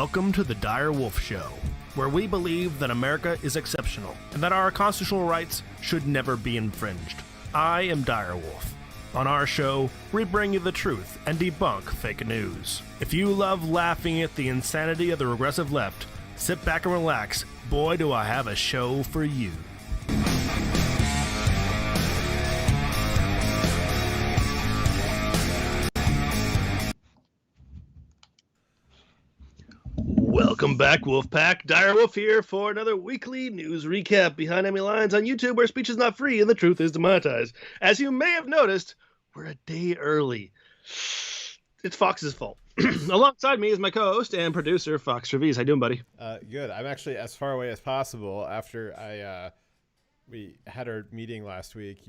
Welcome to the Dire Wolf Show, where we believe that America is exceptional and that our constitutional rights should never be infringed. I am Dire Wolf. On our show, we bring you the truth and debunk fake news. If you love laughing at the insanity of the regressive left, sit back and relax. Boy, do I have a show for you. Welcome back, Wolfpack. Dire Wolf here for another weekly news recap behind enemy lines on YouTube, where speech is not free and the truth is demonetized. As you may have noticed, we're a day early. It's Fox's fault. Alongside me is my co-host and producer, Fox Trevize. How you doing, buddy? Good. I'm actually as far away as possible. After we had our meeting last week,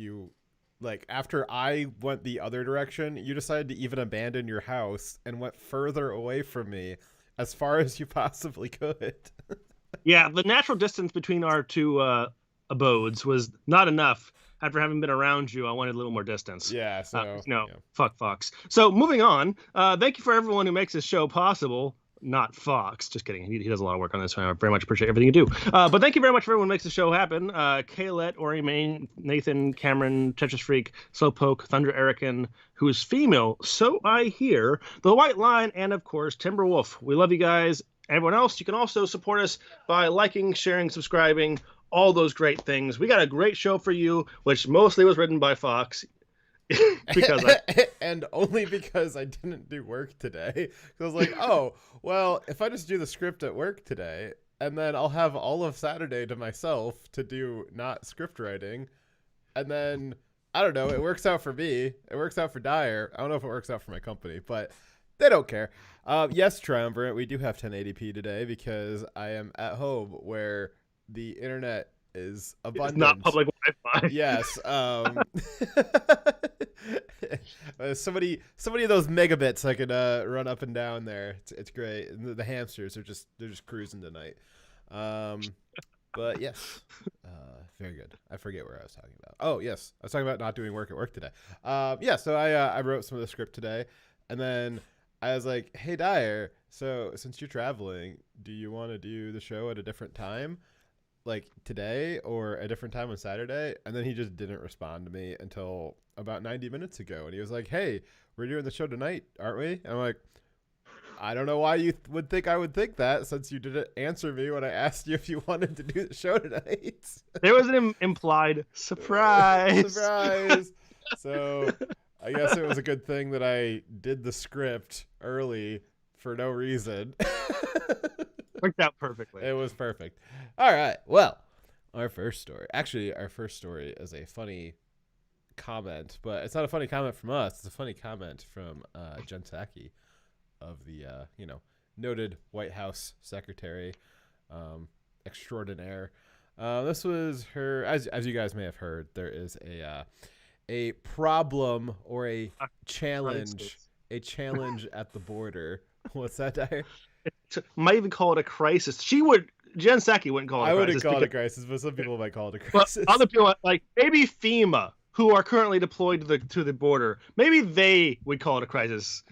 after I went the other direction, you decided to even abandon your house and went further away from me as far as you possibly could. Yeah, the natural distance between our two abodes was not enough. After having been around you, I wanted a little more distance. Yeah, so... yeah. Fuck Fox. So, moving on, thank you for everyone who makes this show possible. Not Fox. Just kidding. He does a lot of work on this, so I very much appreciate everything you do. But thank you very much for everyone who makes the show happen. Kaylet, Ori Main, Nathan, Cameron, Tetris Freak, Slowpoke, Thunder Erican, who is female, so I hear, The White Line, and of course, Timberwolf. We love you guys. Everyone else, you can also support us by liking, sharing, subscribing, all those great things. We got a great show for you, which mostly was written by Fox. And only because I didn't do work today. Because I was like, oh, well, if I just do the script at work today, and then I'll have all of Saturday to myself to do not script writing, and then, I don't know, it works out for me. It works out for Dire. I don't know if it works out for my company, but they don't care. Yes, Triumvirate, we do have 1080p today because I am at home where the internet is abundant. It's not public Wi-Fi. Yes. Somebody of those megabits I could run up and down there. It's great. And the hamsters are just cruising tonight. But yes, very good. I forget where I was talking about. Oh yes, I was talking about not doing work at work today. Yeah. So I wrote some of the script today, and then I was like, hey Dire, so since you're traveling, do you want to do the show at a different time? Like today or a different time on Saturday? And then he just didn't respond to me until about 90 minutes ago. And he was like, hey, we're doing the show tonight, aren't we? And I'm like, I don't know why you would think I would think that, since you didn't answer me when I asked you if you wanted to do the show tonight. There was an implied surprise. Surprise. So I guess it was a good thing that I did the script early for no reason. Worked out perfectly. It was perfect. All right. Well, our first story is a funny comment, but it's not a funny comment from us. It's a funny comment from Jen Psaki of the noted White House secretary extraordinaire. This was her, as you guys may have heard, there is a problem or a challenge at the border. What's that, Dire? Might even call it a crisis. Jen Psaki wouldn't call it a crisis. I wouldn't call it a crisis, but some people might call it a crisis. Other people, like maybe FEMA, who are currently deployed to the border, maybe they would call it a crisis.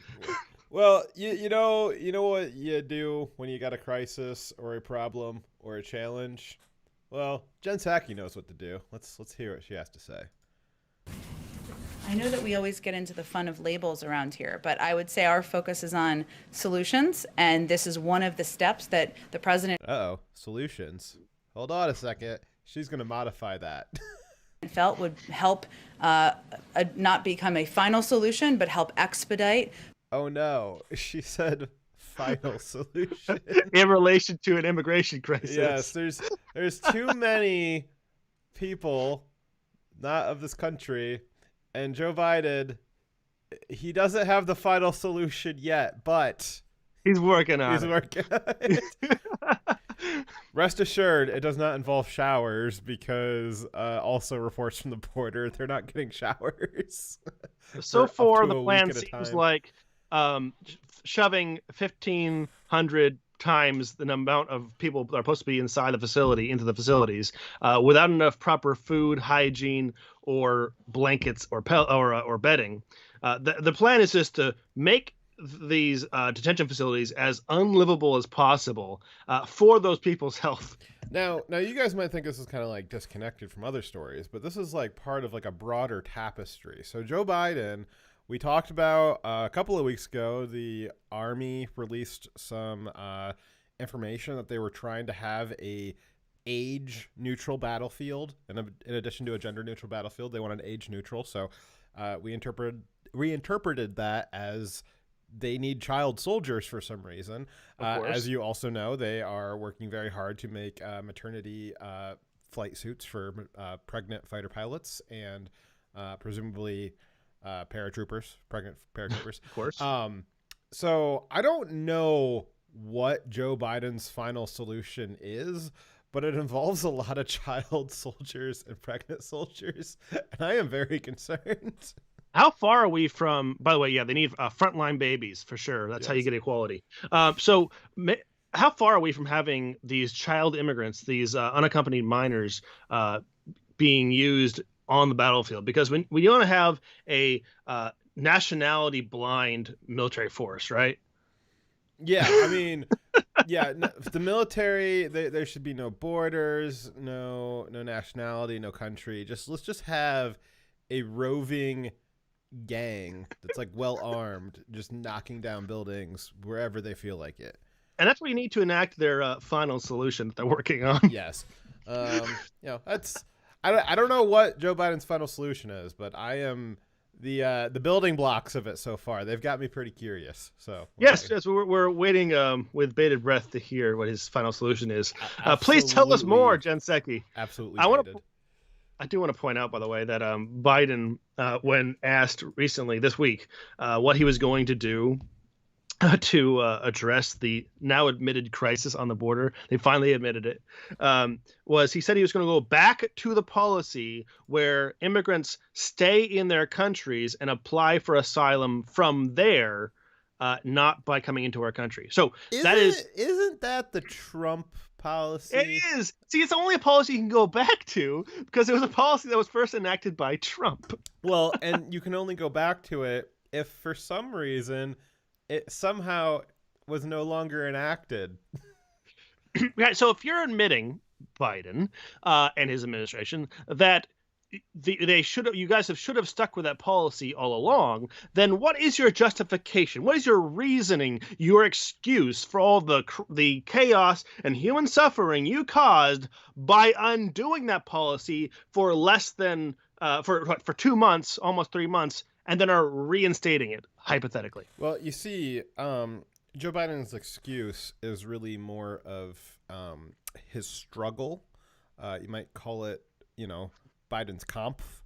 Well, you know what you do when you got a crisis or a problem or a challenge? Well, Jen Psaki knows what to do. Let's hear what she has to say. I know that we always get into the fun of labels around here, but I would say our focus is on solutions, and this is one of the steps that the president solutions. Hold on a second. She's going to modify that. Felt would help not become a final solution, but help expedite. Oh no, she said final solution. In relation to an immigration crisis. Yes, there's too many people not of this country. And Joe Biden, he doesn't have the final solution yet, but he's working on it. Rest assured, it does not involve showers because also reports from the border, they're not getting showers. So far, the plan seems like shoving 1,500 times the amount of people that are supposed to be inside the facility into the facilities without enough proper food, hygiene, or blankets or bedding. The plan is just to make these detention facilities as unlivable as possible for those people's health. Now, you guys might think this is kind of like disconnected from other stories, but this is like part of like a broader tapestry. So Joe Biden, we talked about a couple of weeks ago, the Army released some information that they were trying to have a age-neutral battlefield, and in addition to a gender-neutral battlefield, they wanted age-neutral. So we interpreted that as they need child soldiers for some reason. As you also know, they are working very hard to make maternity flight suits for pregnant fighter pilots and presumably pregnant paratroopers. Of course. So I don't know what Joe Biden's final solution is, but it involves a lot of child soldiers and pregnant soldiers, and I am very concerned. How far are we from, by the way, yeah, they need frontline babies for sure. That's how you get equality. So how far are we from having these child immigrants, these unaccompanied minors being used on the battlefield? Because we want to have a nationality blind military force, right? Yeah, I mean, the military, there should be no borders, no nationality, no country. Let's just have a roving gang that's like well armed, just knocking down buildings wherever they feel like it. And that's what you need to enact their final solution that they're working on. Yes, that's I don't know what Joe Biden's final solution is, but I am the building blocks of it so far. They've got me pretty curious. So yes, we're waiting with bated breath to hear what his final solution is. Please tell us more, Jen Psaki. Absolutely. I do want to point out, by the way, that Biden, when asked recently this week what he was going to do to address the now admitted crisis on the border, they finally admitted it, he said he was going to go back to the policy where immigrants stay in their countries and apply for asylum from there, not by coming into our country. So isn't that the Trump policy? It is. See, it's only a policy you can go back to because it was a policy that was first enacted by Trump. Well, and you can only go back to it if for some reason it somehow was no longer enacted. Right. So if you're admitting Biden and his administration that you guys should have stuck with that policy all along, then what is your justification? What is your reasoning, your excuse for all the chaos and human suffering you caused by undoing that policy for less than for 2 months, almost 3 months, and then are reinstating it hypothetically? Well, you see, Joe Biden's excuse is really more of his struggle. You might call it, Biden's Kampf,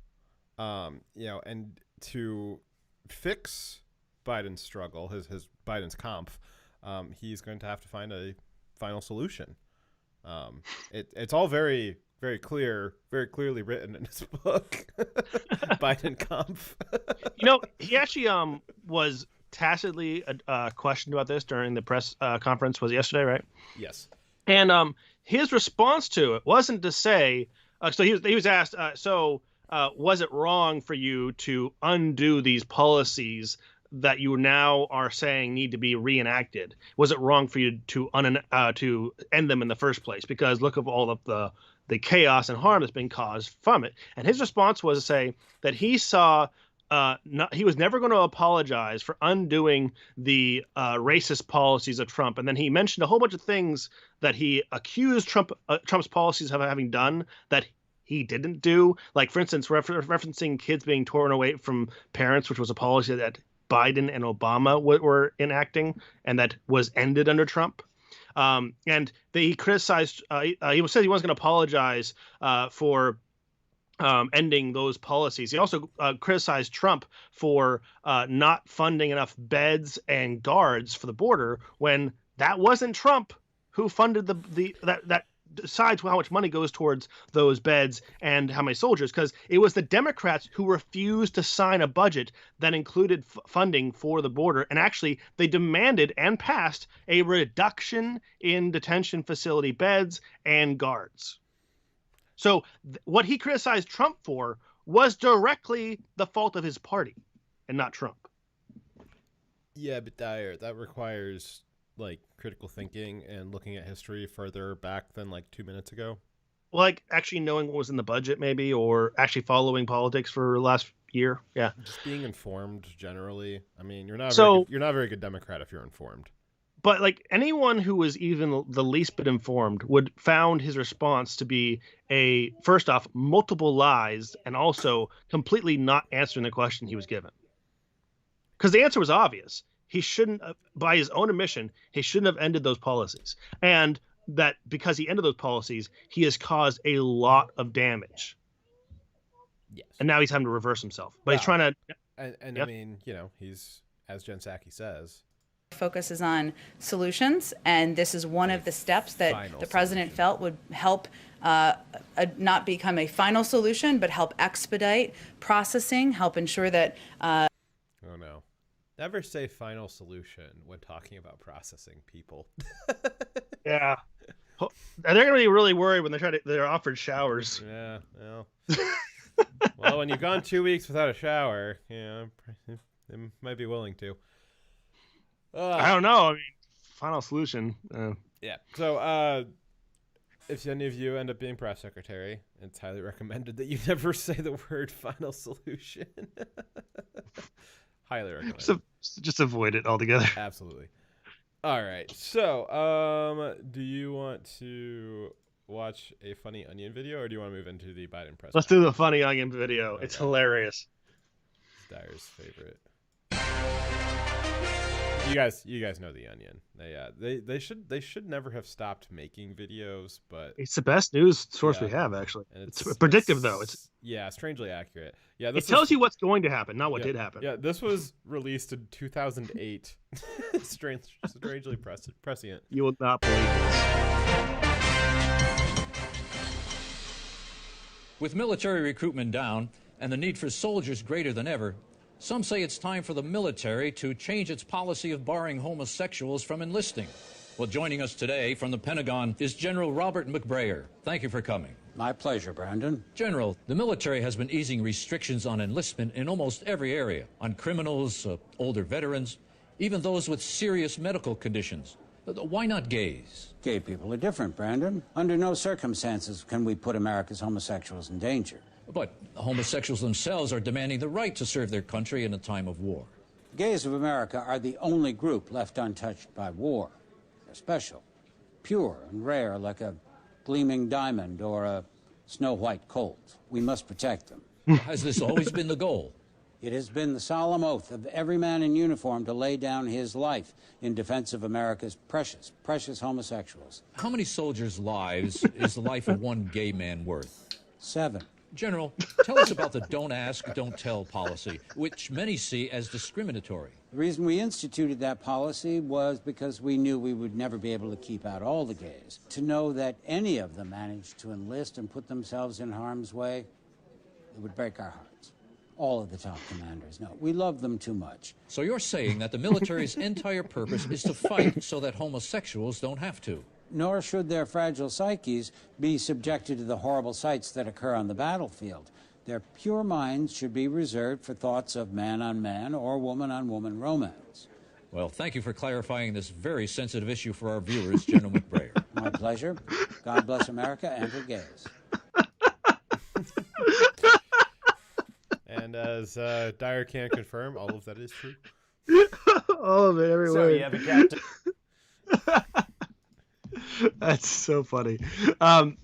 and to fix Biden's struggle, his Biden's Kampf, he's going to have to find a final solution. It's all very, very clearly written in his book, Biden Kampf. He actually was tacitly questioned about this during the press conference. Was it yesterday, right? Yes. And his response to it wasn't to say. So he was asked, was it wrong for you to undo these policies that you now are saying need to be reenacted? Was it wrong for you to end them in the first place? Because look at all of the chaos and harm that's been caused from it. And his response was to say that he saw he was never going to apologize for undoing the racist policies of Trump. And then he mentioned a whole bunch of things that he accused Trump's policies of having done that he didn't do. Like, for instance, referencing kids being torn away from parents, which was a policy that Biden and Obama were enacting and that was ended under Trump. And he criticized, he said he wasn't going to apologize for ending those policies. He also criticized Trump for not funding enough beds and guards for the border when that wasn't Trump who funded that decides how much money goes towards those beds and how many soldiers, because it was the Democrats who refused to sign a budget that included funding for the border. And actually, they demanded and passed a reduction in detention facility beds and guards. So what he criticized Trump for was directly the fault of his party and not Trump. Yeah, but Dyer, that requires like critical thinking and looking at history further back than like 2 minutes ago. Like actually knowing what was in the budget, maybe, or actually following politics for last year. Yeah. Just being informed generally. I mean, you're not a very So, good, you're not a very good Democrat if you're informed. but like anyone who was even the least bit informed would found his response to be a first off multiple lies and also completely not answering the question he was given. Because the answer was obvious. He shouldn't, by his own admission, he shouldn't have ended those policies. And that because he ended those policies, he has caused a lot of damage. Yes. And now he's having to reverse himself. But he's trying to. And Yep. I mean, he's, as Jen Psaki says, Focuses on solutions, and this is one of the steps that Final the president solution. felt would help not become a final solution, but help expedite processing, help ensure that oh no. Never say final solution when talking about processing people. Yeah. They're going to be really worried when they're offered showers. Yeah, well. Well, when you've gone 2 weeks without a shower, they might be willing to. I don't know. I mean, final solution. Yeah. So, if any of you end up being press secretary, it's highly recommended that you never say the word final solution. Highly recommended. So just avoid it altogether. Absolutely. All right. So, do you want to watch a funny onion video, or do you want to move into the Biden press? Let's do the funny onion video. Okay. It's hilarious. It's Dyer's favorite. You guys know the Onion. They should never have stopped making videos, but It's the best news source we Yeah. have, actually. and It's predictive, though. It's strangely accurate. Yeah, it tells you what's going to happen, not what yeah, did happen. Yeah, this was released in 2008. Strangely prescient. You will not believe this. With military recruitment down and the need for soldiers greater than ever, some say it's time for the military to change its policy of barring homosexuals from enlisting. Well, joining us today from the Pentagon is General Robert McBrayer. Thank you for coming. My pleasure, Brandon. General, the military has been easing restrictions on enlistment in almost every area, on criminals, older veterans, even those with serious medical conditions. Why not gays? Gay people are different, Brandon. Under no circumstances can we put America's homosexuals in danger. But homosexuals themselves are demanding the right to serve their country in a time of war. Gays of America are the only group left untouched by war. They're special, pure and rare, like a gleaming diamond or a snow-white colt. We must protect them. Has this always been the goal? It has been the solemn oath of every man in uniform to lay down his life in defense of America's precious, precious homosexuals. How many soldiers' lives is the life of one gay man worth? 7. General, tell us about the don't ask, don't tell policy, which many see as discriminatory. The reason we instituted that policy was because we knew we would never be able to keep out all the gays. To know that any of them managed to enlist and put themselves in harm's way, it would break our hearts. All of the top commanders know. We love them too much. So you're saying that the military's entire purpose is to fight so that homosexuals don't have to. Nor should their fragile psyches be subjected to the horrible sights that occur on the battlefield. Their pure minds should be reserved for thoughts of man-on-man or woman-on-woman romance. Well, thank you for clarifying this very sensitive issue for our viewers, General McBrayer. My pleasure. God bless America and her gays. And as Dyer can confirm, all of that is true. All of it, every So word. you have a captain. That's so funny. And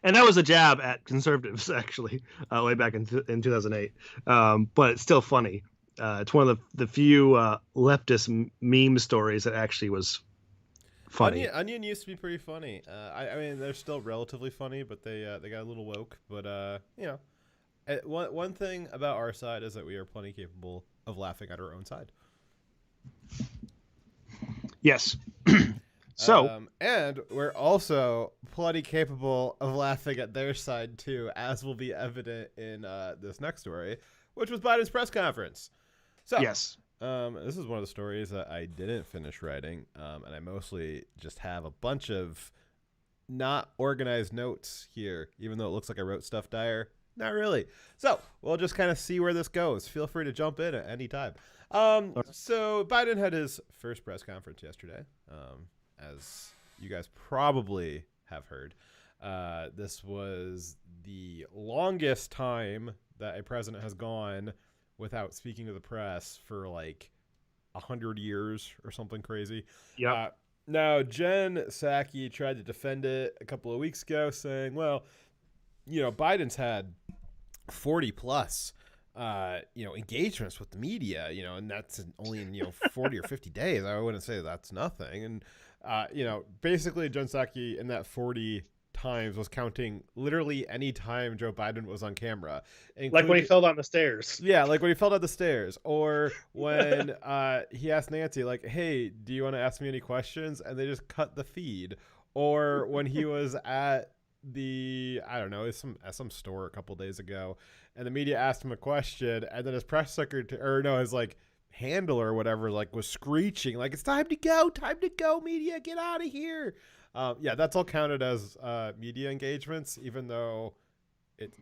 that was a jab at conservatives, actually, way back in 2008. But it's still funny. It's one of the few leftist meme stories that actually was funny. Onion used to be pretty funny. I mean, they're still relatively funny, but they got a little woke. But one thing about our side is that we are plenty capable of laughing at our own side. Yes. So, and we're also plenty capable of laughing at their side too, as will be evident in this next story, which was Biden's press conference. So, yes. This is one of the stories that I didn't finish writing, and I mostly just have a bunch of not organized notes here, even though it looks like I wrote stuff, Dyer. Not really. So we'll just kind of see where this goes. Feel free to jump in at any time. So Biden had his first press conference yesterday, as you guys probably have heard. This was the longest time that a president has gone without speaking to the press for like 100 years or something crazy. Yeah. Now, Jen Psaki tried to defend it a couple of weeks ago, saying, well, Biden's had 40 plus, engagements with the media, and that's only in, 40 or 50 days. I wouldn't say that's nothing. And, basically Jen Psaki in that 40 times was counting literally any time Joe Biden was on camera. Like when he fell down the stairs. Yeah, like when he fell down the stairs. Or when he asked Nancy, like, hey, do you want to ask me any questions? And they just cut the feed. Or when he was at some store a couple days ago, and the media asked him a question, and then his press secretary, his like handler or whatever, like was screeching, like, it's time to go, media, get out of here. That's all counted as media engagements, even though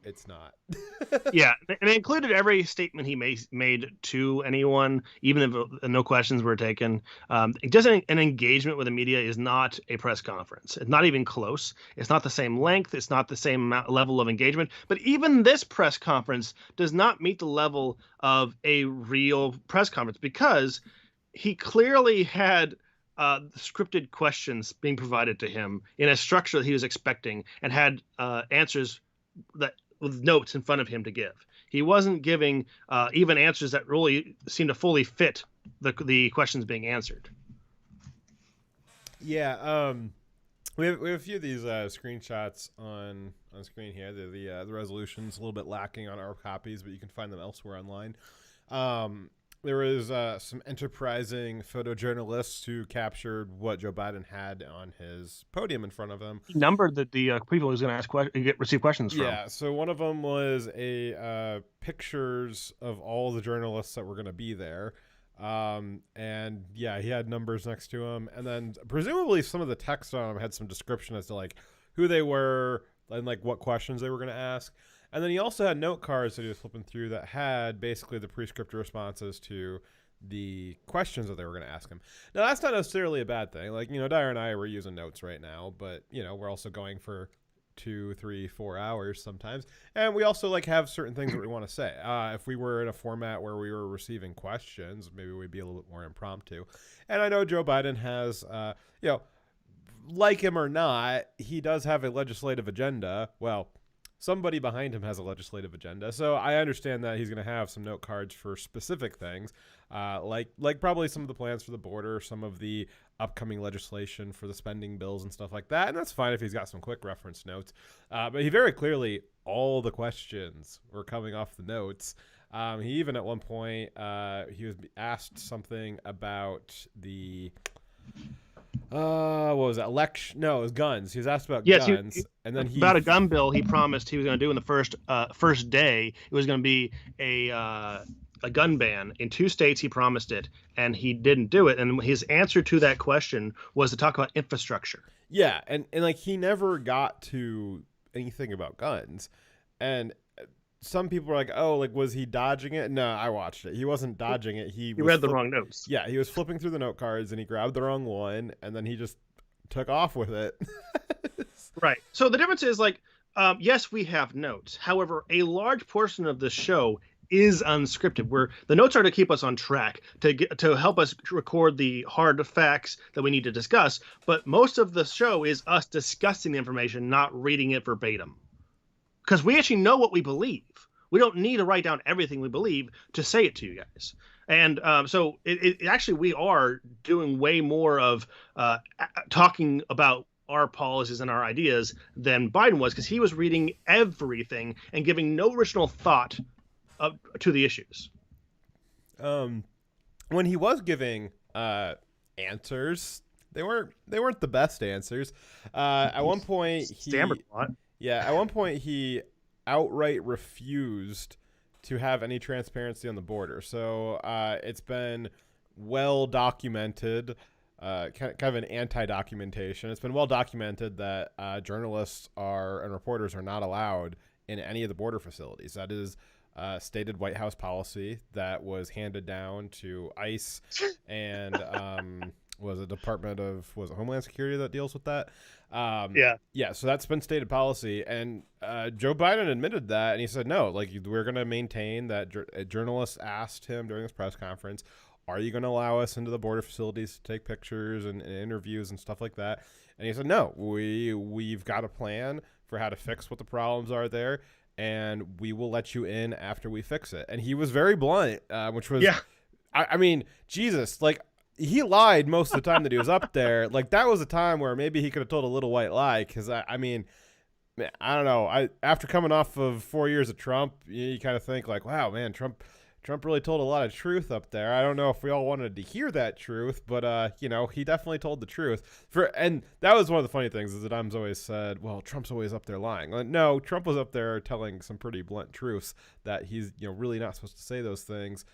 it's not. Yeah, and it included every statement he made to anyone, even if no questions were taken. Just an engagement with the media is not a press conference. It's not even close. It's not the same length. It's not the same level of engagement. But even this press conference does not meet the level of a real press conference, because he clearly had scripted questions being provided to him in a structure that he was expecting, and had answers that with notes in front of him to give. He wasn't giving even answers that really seemed to fully fit the questions being answered. Yeah, we have a few of these screenshots on screen here. The resolution's a little bit lacking on our copies, but you can find them elsewhere online. There was some enterprising photojournalists who captured what Joe Biden had on his podium in front of him. He numbered the people he was going to receive questions from. Yeah, so one of them was pictures of all the journalists that were going to be there. And yeah, he had numbers next to him. And then presumably some of the text on him had some description as to like who they were and like what questions they were going to ask. And then he also had note cards that he was flipping through that had basically the pre-scripted responses to the questions that they were going to ask him. Now, that's not necessarily a bad thing. Like, Dyer and I were using notes right now, but, we're also going for 2, 3, 4 hours sometimes. And we also like have certain things that we want to say. If we were in a format where we were receiving questions, maybe we'd be a little bit more impromptu. And I know Joe Biden has, like him or not, he does have a legislative agenda. Well, somebody behind him has a legislative agenda. So I understand that he's going to have some note cards for specific things, like probably some of the plans for the border, some of the upcoming legislation for the spending bills and stuff like that. And that's fine if he's got some quick reference notes. But he very clearly, all the questions were coming off the notes. He even at one point, he was asked something about the... what was that? Election? No, it was guns. He was asked about guns, and then about a gun bill he promised he was going to do in the first day. It was going to be a gun ban in 2 states. He promised it, and he didn't do it. And his answer to that question was to talk about infrastructure. Yeah, and like he never got to anything about guns, and some people were like, "Oh, like was he dodging it?" No, I watched it. He wasn't dodging it. He read the wrong notes. Yeah, he was flipping through the note cards and he grabbed the wrong one, and then he just took off with it. Right. So the difference is like, yes, we have notes. However, a large portion of the show is unscripted, where the notes are to keep us on track, to help us record the hard facts that we need to discuss. But most of the show is us discussing the information, not reading it verbatim. Because we actually know what we believe. We don't need to write down everything we believe to say it to you guys. And so it actually, we are doing way more of talking about our policies and our ideas than Biden was, because he was reading everything and giving no original thought to the issues. When he was giving answers, they weren't the best answers. At one point, stammered a lot. Yeah, at one point he outright refused to have any transparency on the border. So it's been well documented, kind of an anti-documentation. It's been well documented that journalists and reporters are not allowed in any of the border facilities. That is stated White House policy that was handed down to ICE and was a Department of Homeland Security that deals with that. Yeah. So that's been stated policy, and Joe Biden admitted that, and he said no, like we're going to maintain that. Journalists asked him during this press conference, "Are you going to allow us into the border facilities to take pictures and interviews and stuff like that?" And he said, "No, we've got a plan for how to fix what the problems are there, and we will let you in after we fix it." And he was very blunt, which was, I mean, Jesus, like he lied most of the time that he was up there. Like that was a time where maybe he could have told a little white lie, because I mean, I don't know. After coming off of 4 years of Trump, you kind of think like, wow, man, Trump really told a lot of truth up there. I don't know if we all wanted to hear that truth, but you know, he definitely told the truth. And that was one of the funny things, is that I've always said, well, Trump's always up there lying. Like, no, Trump was up there telling some pretty blunt truths that he's, you know, really not supposed to say those things,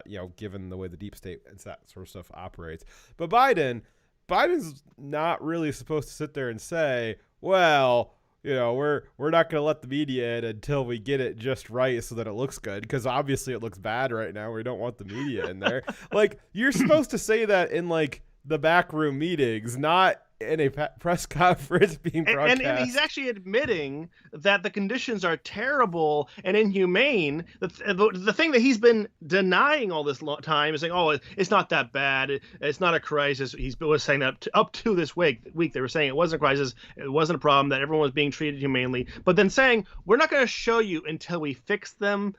you know, given the way the deep state and that sort of stuff operates. But Biden's not really supposed to sit there and say, well, you know, we're not going to let the media in until we get it just right so that it looks good, because obviously it looks bad right now. We don't want the media in there. Like, you're supposed to say that in like the backroom meetings, not in a press conference being broadcast. And he's actually admitting that the conditions are terrible and inhumane. The thing that he's been denying all this time is saying, oh, it's not that bad. It's not a crisis. He was saying that up to this week, they were saying it wasn't a crisis. It wasn't a problem, that everyone was being treated humanely. But then saying, we're not going to show you until we fix them,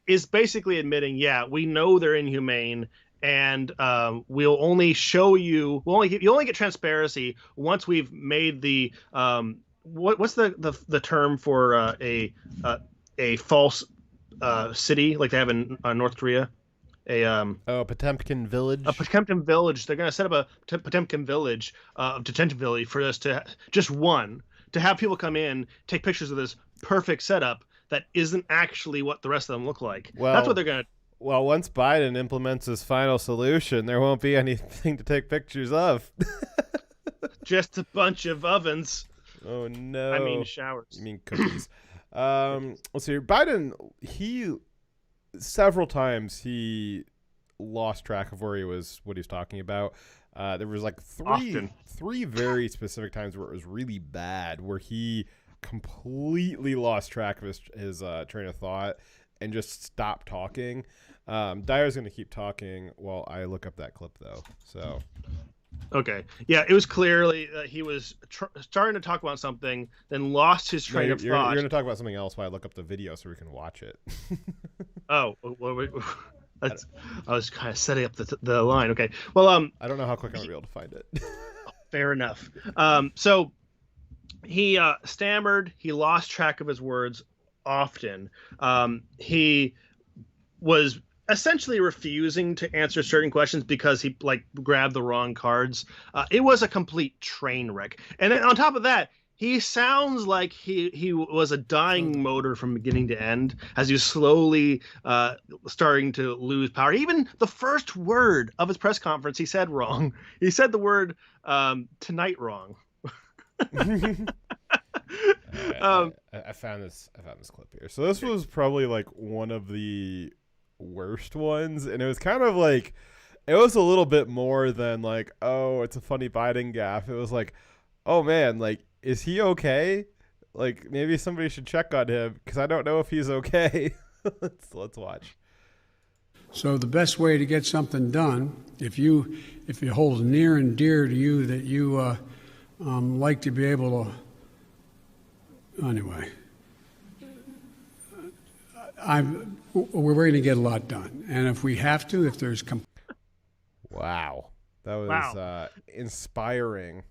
is basically admitting, yeah, we know they're inhumane. And we'll only show you. You only get transparency once we've made the what's the term for a false city like they have in North Korea? Potemkin Village. A Potemkin Village. They're going to set up a Potemkin Village, detention village, for us to have people come in, take pictures of this perfect setup that isn't actually what the rest of them look like. Well, that's what they're going to. Well, once Biden implements his final solution, there won't be anything to take pictures of. Just a bunch of ovens. Oh, no. I mean showers. You mean cookies. Let's see. Biden, several times he lost track of what he was talking about. There was like three very specific times where it was really bad, where he completely lost track of his train of thought and just stopped talking. Dyer's going to keep talking while I look up that clip, though. So, okay, yeah, it was clearly he was starting to talk about something, then lost his train of thought. You're going to talk about something else while I look up the video so we can watch it. Oh, well, I was kind of setting up the line. Okay, well, I don't know how quick I'm going to be able to find it. Fair enough. So he stammered. He lost track of his words often. He was essentially refusing to answer certain questions because he grabbed the wrong cards. It was a complete train wreck. And then on top of that, he sounds like he was a dying motor from beginning to end, as he was slowly starting to lose power. Even the first word of his press conference, he said wrong. He said the word tonight wrong. I found this clip here. So this was probably like one of the worst ones, and it was kind of like, it was a little bit more than like, oh, it's a funny Biden gaffe. It was like, oh man, like, is he okay? Like, maybe somebody should check on him, because I don't know if he's okay. Let's watch. So the best way to get something done, if it holds near and dear to you that you like to be able to, anyway, we're going to get a lot done, and if we have to, if there's wow, that was inspiring.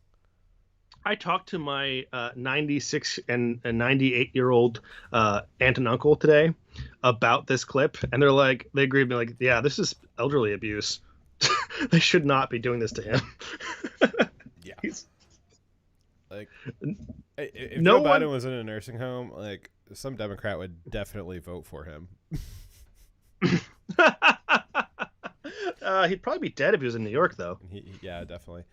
I talked to my 96 and 98-year-old aunt and uncle today about this clip, and they agreed with me, like, yeah, this is elderly abuse. They should not be doing this to him. Yeah. Like, if Joe Biden was in a nursing home, like, some Democrat would definitely vote for him. He'd probably be dead if he was in New York, though. Yeah, definitely.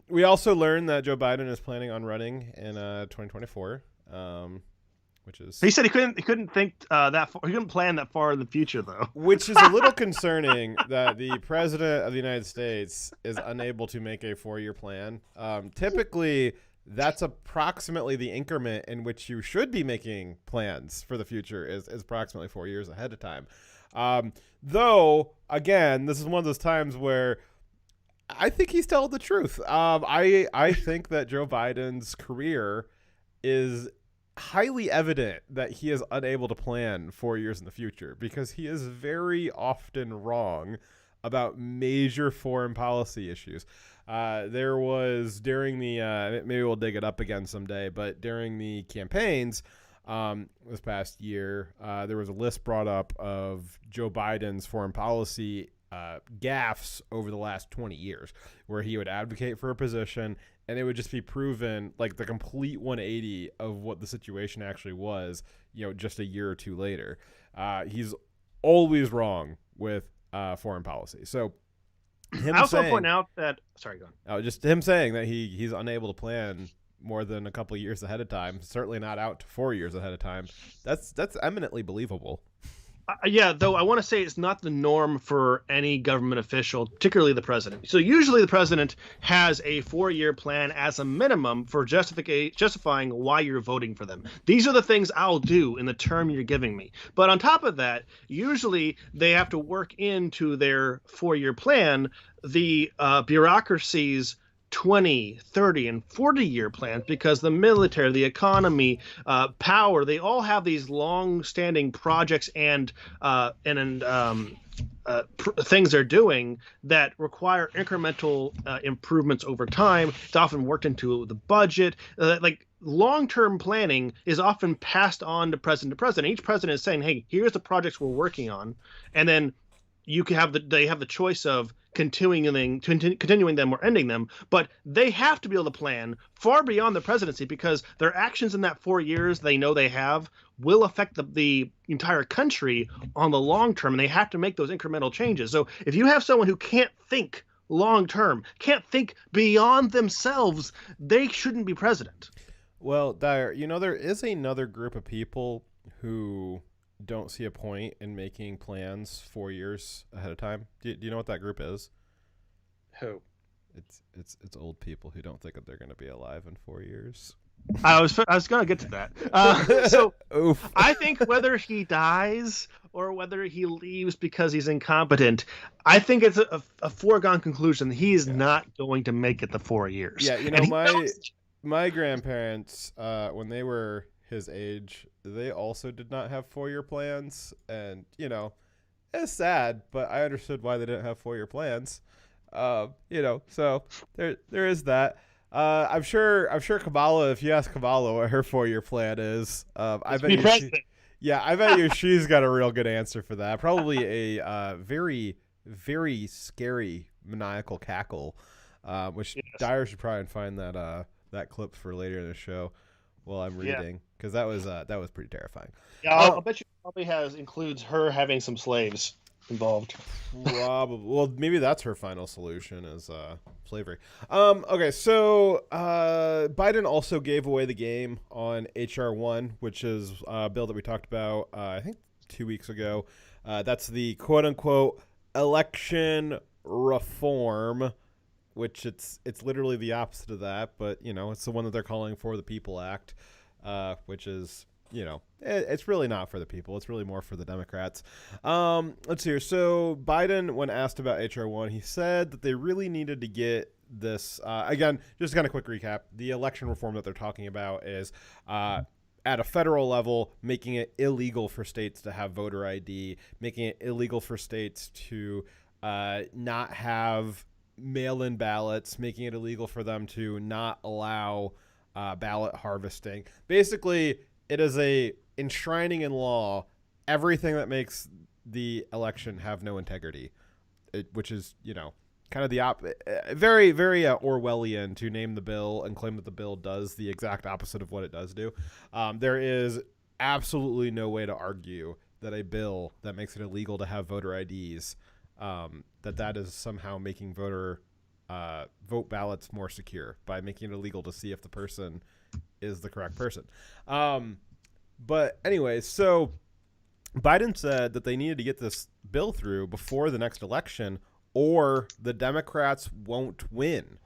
We also learned that Joe Biden is planning on running in 2024. which is He said he couldn't think that far. He couldn't plan that far in the future, though. which is a little concerning that the president of the United States is unable to make a 4-year plan. Typically, that's approximately the increment in which you should be making plans for the future is approximately 4 years ahead of time. Though, again, this is one of those times where I think he's telling the truth. I think that Joe Biden's career is highly evident that he is unable to plan 4 years in the future because he is very often wrong about major foreign policy issues. There was during the maybe we'll dig it up again someday, but during the campaigns this past year, there was a list brought up of Joe Biden's foreign policy gaffes over the last 20 years, where he would advocate for a position and it would just be proven like the complete 180 of what the situation actually was, just a year or two later. He's always wrong with foreign policy. So I also point out that go on. Just him saying that he's unable to plan more than a couple of years ahead of time, certainly not out to 4 years ahead of time. That's eminently believable. Yeah, though I want to say it's not the norm for any government official, particularly the president. So usually the president has a 4-year plan as a minimum for justifying why you're voting for them. These are the things I'll do in the term you're giving me. But on top of that, usually they have to work into their 4-year plan the bureaucracy's 20, 30, and 40-year plans, because the military, the economy, power, they all have these long-standing projects and things they're doing that require incremental improvements over time. It's often worked into the budget. Long-term planning is often passed on to president. Each president is saying, hey, here's the projects we're working on. And then you can they have the choice of continuing them or ending them, but they have to be able to plan far beyond the presidency, because their actions in that 4 years they know they have will affect the entire country on the long term, and they have to make those incremental changes. So if you have someone who can't think long term, can't think beyond themselves, they shouldn't be president. Well, Dyer, there is another group of people who don't see a point in making plans 4 years ahead of time. Do you know what that group is? Who? It's old people who don't think that they're going to be alive in 4 years. I was going to get to that. So Oof. I think whether he dies or whether he leaves because he's incompetent, I think it's a foregone conclusion. He is not going to make it the 4 years. Yeah, my grandparents, when they were his age, they also did not have 4-year plans, and it's sad, but I understood why they didn't have 4-year plans. So there is that. I'm sure Kamala, if you ask Kamala what her 4-year plan is, I bet you she's got a real good answer for that. Probably a very, very scary maniacal cackle, which Dyer should probably find that clip for later in the show while I'm reading, because that was pretty terrifying. Yeah, I'll bet you probably includes her having some slaves involved. Probably. Well, maybe that's her final solution is slavery. Okay, so Biden also gave away the game on HR 1, which is a bill that we talked about I think 2 weeks ago. That's the quote unquote election reform, which it's literally the opposite of that, but it's the one that they're calling for the People Act, which is it's really not for the people. It's really more for the Democrats. Let's see here. So Biden, when asked about HR 1, he said that they really needed to get this again. Just kind of quick recap. The election reform that they're talking about is at a federal level, making it illegal for states to have voter ID, making it illegal for states to not have mail-in ballots, making it illegal for them to not allow ballot harvesting. Basically, it is enshrining in law everything that makes the election have no integrity, which is, kind of the very, very Orwellian to name the bill and claim that the bill does the exact opposite of what it does do. There is absolutely no way to argue that a bill that makes it illegal to have voter IDs, that is somehow making vote ballots more secure by making it illegal to see if the person is the correct person. But anyway, so Biden said that they needed to get this bill through before the next election, or the Democrats won't win.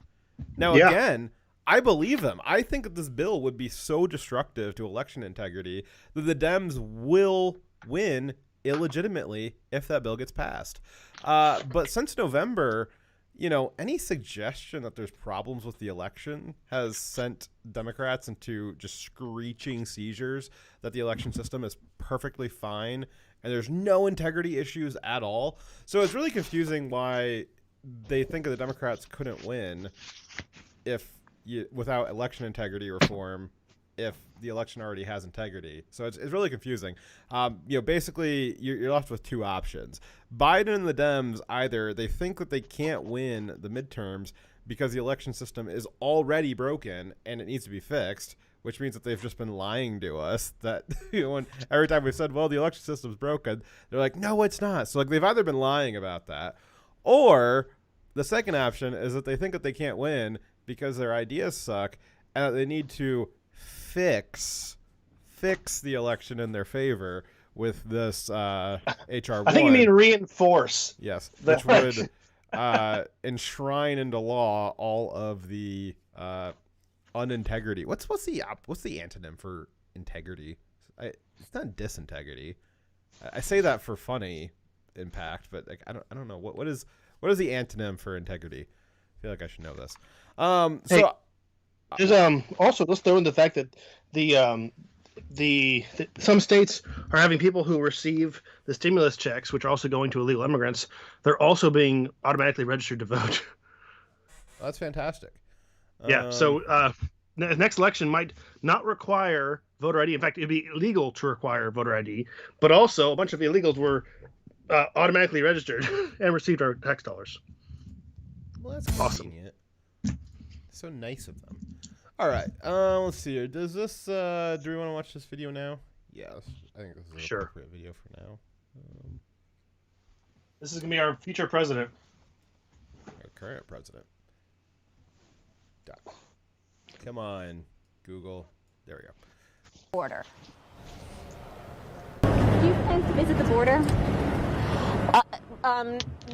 Now, again, I believe him. I think that this bill would be so destructive to election integrity that the Dems will win illegitimately if that bill gets passed. But since November, any suggestion that there's problems with the election has sent Democrats into just screeching seizures that the election system is perfectly fine and there's no integrity issues at all. So it's really confusing why they think the Democrats couldn't win without election integrity reform if the election already has integrity. So it's really confusing. Basically, you're left with two options. Biden and the Dems, either they think that they can't win the midterms because the election system is already broken and it needs to be fixed, which means that they've just been lying to us that every time we said, well, the election system's broken, they're like, no, it's not. So they've either been lying about that, or the second option is that they think that they can't win because their ideas suck and that they need to fix the election in their favor with this HR1. I think you mean reinforce. Yes, which would enshrine into law all of the unintegrity. What's the antonym for integrity? It's not disintegrity. I say that for funny impact, but I don't know what is the antonym for integrity. I feel like I should know this. There's also, let's throw in the fact that some states are having people who receive the stimulus checks, which are also going to illegal immigrants. They're also being automatically registered to vote. That's fantastic. Yeah. So the next election might not require voter ID. In fact, it'd be illegal to require voter ID. But also, a bunch of illegals were automatically registered and received our tax dollars. Well, that's awesome. Convenient. So nice of them. All right. Let's see here. Does this? Do we want to watch this video now? Yes. I think this is an appropriate video for now. This is gonna be our future president. Our current president. Done. Come on, Google. There we go. Border. Do you plan to visit the border?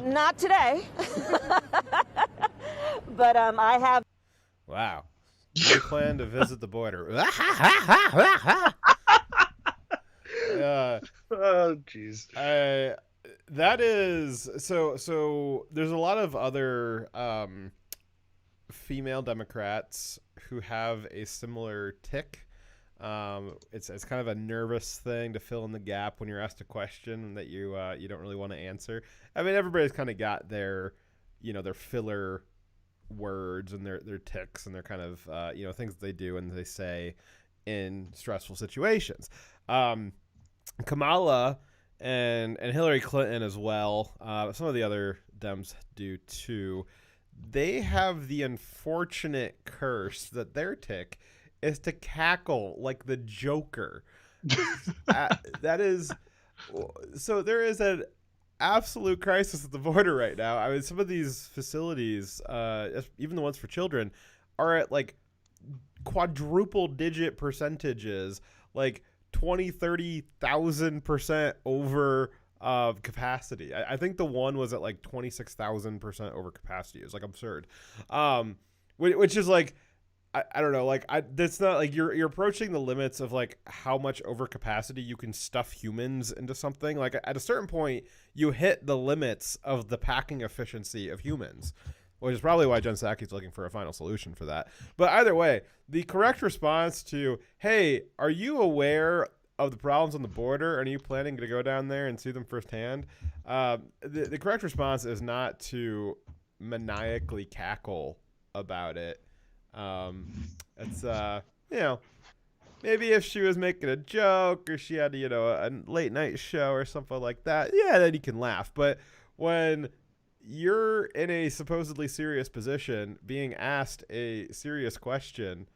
Not today. But I have. Wow. You plan to visit the border. Oh, jeez. That is so. There's a lot of other female Democrats who have a similar tick. It's kind of a nervous thing to fill in the gap when you're asked a question that you don't really want to answer. I mean, everybody's kind of got their filler words and their ticks and their kind of things that they do and they say in stressful situations. Kamala and Hillary Clinton as well. Some of the other Dems do too. They have the unfortunate curse that their tick is to cackle like the Joker. That is so. There is an absolute crisis at the border right now. I mean, some of these facilities, even the ones for children, are at like quadruple digit percentages, like 20,000-30,000% over capacity. I think the one was at like 26,000% over capacity. It's like absurd. Which is like, I don't know, like that's not like you're approaching the limits of like how much overcapacity you can stuff humans into something. Like at a certain point, you hit the limits of the packing efficiency of humans, which is probably why Jen Psaki's looking for a final solution for that. But either way, the correct response to, hey, are you aware of the problems on the border? Are you planning to go down there and see them firsthand? The correct response is not to maniacally cackle about it. It's maybe if she was making a joke or she had a late night show or something like that, yeah, then you can laugh. But when you're in a supposedly serious position being asked a serious question,